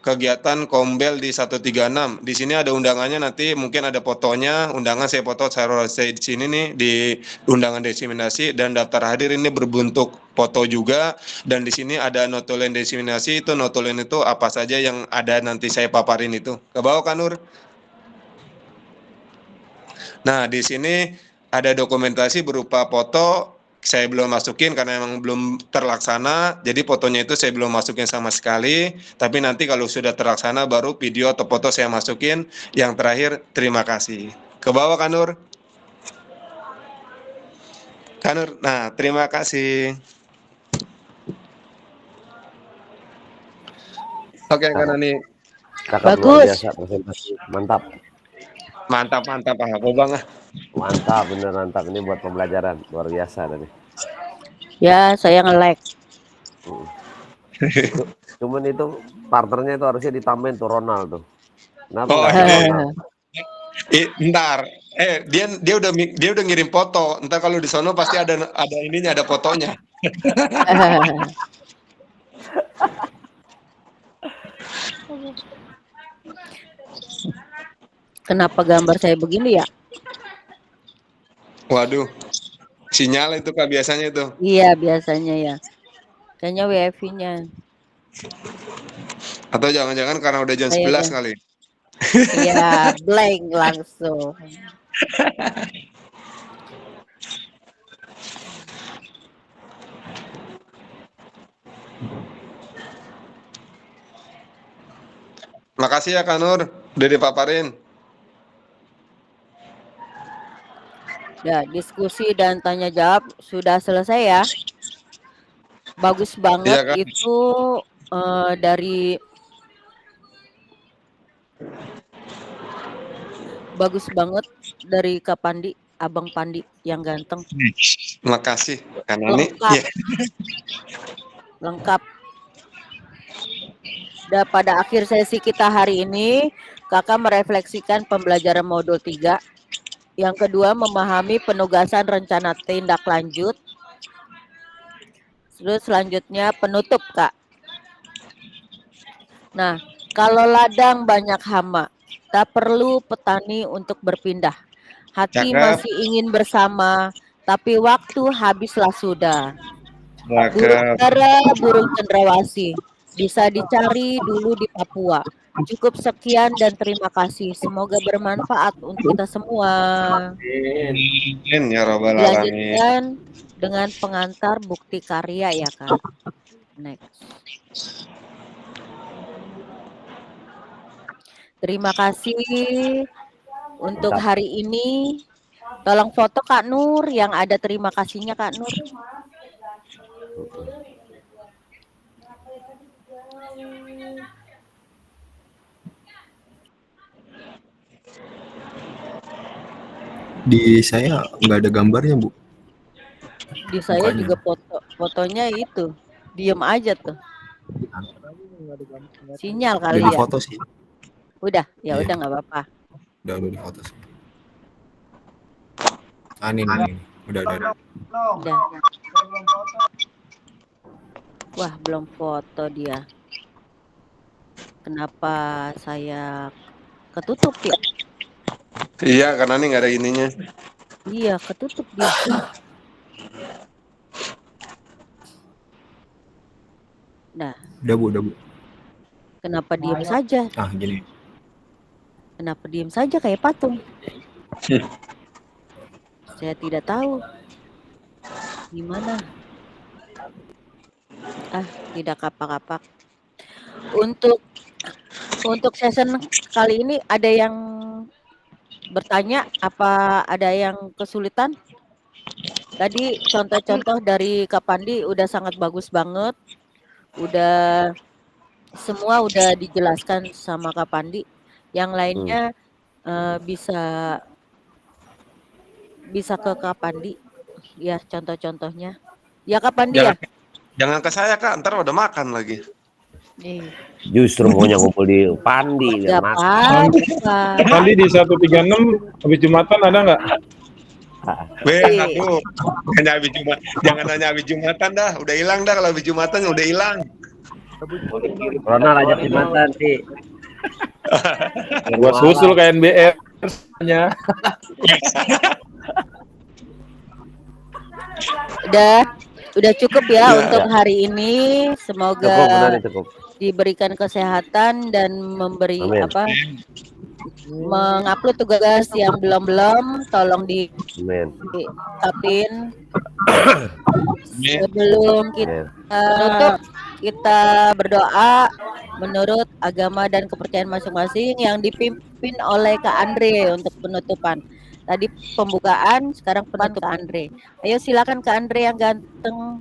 kegiatan Kombel di 136. Di sini ada undangannya nanti mungkin ada fotonya, undangan saya foto saya di sini nih di undangan diseminasi dan daftar hadir ini berbentuk foto juga dan di sini ada notulen diseminasi itu notulen itu apa saja yang ada nanti saya paparin itu. Ke bawah kan Nur? Nah, di sini ada dokumentasi berupa foto saya belum masukin karena emang belum terlaksana, jadi fotonya itu saya belum masukin sama sekali, tapi nanti kalau sudah terlaksana baru video atau foto saya masukin. Yang terakhir, terima kasih. Ke bawah kan Nur? Kan Nur? Nah, terima kasih. Oke, kan Nani. Kakak luar biasa presentasi, mantap. Mantap, aku banget. Mantap, bener mantap. Ini buat pembelajaran luar biasa tadi. Ya, saya nge-like. Cuman itu partnernya itu harusnya ditambahin tuh Ronald tuh. Kenapa Oh, nggak ada Ronald? Ntar, dia udah ngirim foto. Ntar kalau di sono pasti ada ininya, ada fotonya. Kenapa gambar saya begini ya? Waduh, sinyal itu Kak biasanya itu. Iya, biasanya ya. Kayaknya WiFi-nya. Atau jangan-jangan karena udah jam 11 kali. Iya, blank langsung. Makasih ya Kak Nur, udah dipaparin. Ya, diskusi dan tanya jawab sudah selesai ya. Bagus banget Iya, Kak. itu dari bagus banget dari Kak Pandi, Abang Pandi yang ganteng. Makasih Kak Nani. Lengkap. Yeah. Lengkap. Dan pada akhir sesi kita hari ini, Kakak merefleksikan pembelajaran modul 3. Yang kedua, memahami penugasan rencana tindak lanjut. Terus selanjutnya penutup, Kak. Nah, kalau ladang banyak hama, tak perlu petani untuk berpindah. Hati Cakep. masih ingin bersama, tapi waktu habislah sudah. Burung Cakep. dara, burung cendrawasih, bisa dicari dulu di Papua. Cukup sekian dan terima kasih. Semoga bermanfaat untuk kita semua. Amin ya robbal alamin. Dilanjutkan dengan pengantar bukti karya ya Kak. Next. Terima kasih untuk hari ini. Tolong foto Kak Nur yang ada terima kasihnya Kak Nur. Di saya nggak ada gambarnya, Bu. Di saya Mukanya. juga fotonya itu. Diem aja tuh. Sinyal Udah kali ya. difoto sih. Udah, ya Iya. udah nggak apa-apa. Udah difoto sih. Ah, ini. Udah. Udah. Wah, belum foto dia. Kenapa saya ketutup ya? Iya, karena ini nggak ada ininya. Iya, ketutup dia. Nah, Udah, Bu. kenapa diem saja? Ah, gini. Kenapa diem saja kayak patung? Saya tidak tahu. Gimana? Ah, tidak kapak-kapak. Untuk season kali ini ada yang bertanya apa ada yang kesulitan? Tadi contoh-contoh dari Kak Pandi udah sangat bagus banget. Semua udah dijelaskan sama Kak Pandi. Yang lainnya bisa ke Kak Pandi. Ya, contoh-contohnya. Ya Kak Pandi ya? Jangan ke saya Kak, ntar udah makan lagi. Justru maunya ngumpul di Pandi Gak dan apa-apa. Pandi di 136 habis Jumatan ada nggak? Aduh, jangan hanya habis Jumatan dah, udah hilang dah kalau habis Jumatan udah hilang. Ronald ajak Jumatan sih. Gua susul ke NBR-nya. Udah cukup ya untuk hari ini. Semoga Cukup. diberikan kesehatan dan mengupload tugas yang belum tolong diungkapin. Sebelum kita tutup, kita berdoa menurut agama dan kepercayaan masing-masing yang dipimpin oleh Kak Andre untuk penutupan. Tadi pembukaan, sekarang penutup Kak Andre. Ayo silakan Kak Andre yang ganteng.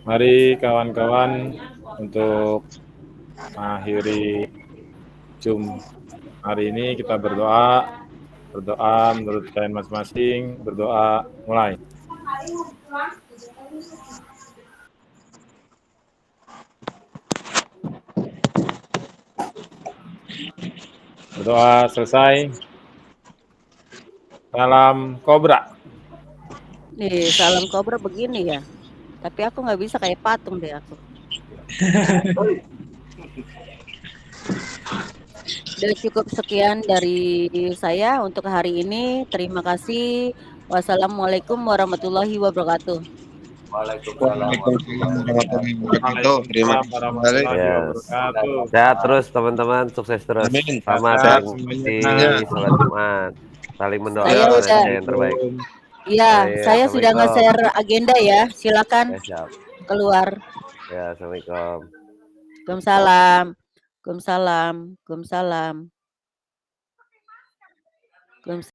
Mari kawan-kawan untuk mengakhiri Zoom hari ini kita berdoa menurut kalian masing-masing, berdoa mulai. Berdoa selesai. Salam Kobra. Nih, salam Kobra begini ya. Tapi aku nggak bisa kayak patung deh aku. Udah cukup sekian dari saya untuk hari ini. Terima kasih. Wassalamualaikum warahmatullahi wabarakatuh. Waalaikumsalam warahmatullahi wabarakatuh. Terima kasih. Sehat terus teman-teman, sukses terus. Selamat sholat Jumat. Saling mendoakan yang terbaik. Iya, saya sudah nge-share agenda ya. Silakan keluar. Ya, assalamualaikum. Waalaikumsalam. Waalaikumsalam. Waalaikumsalam.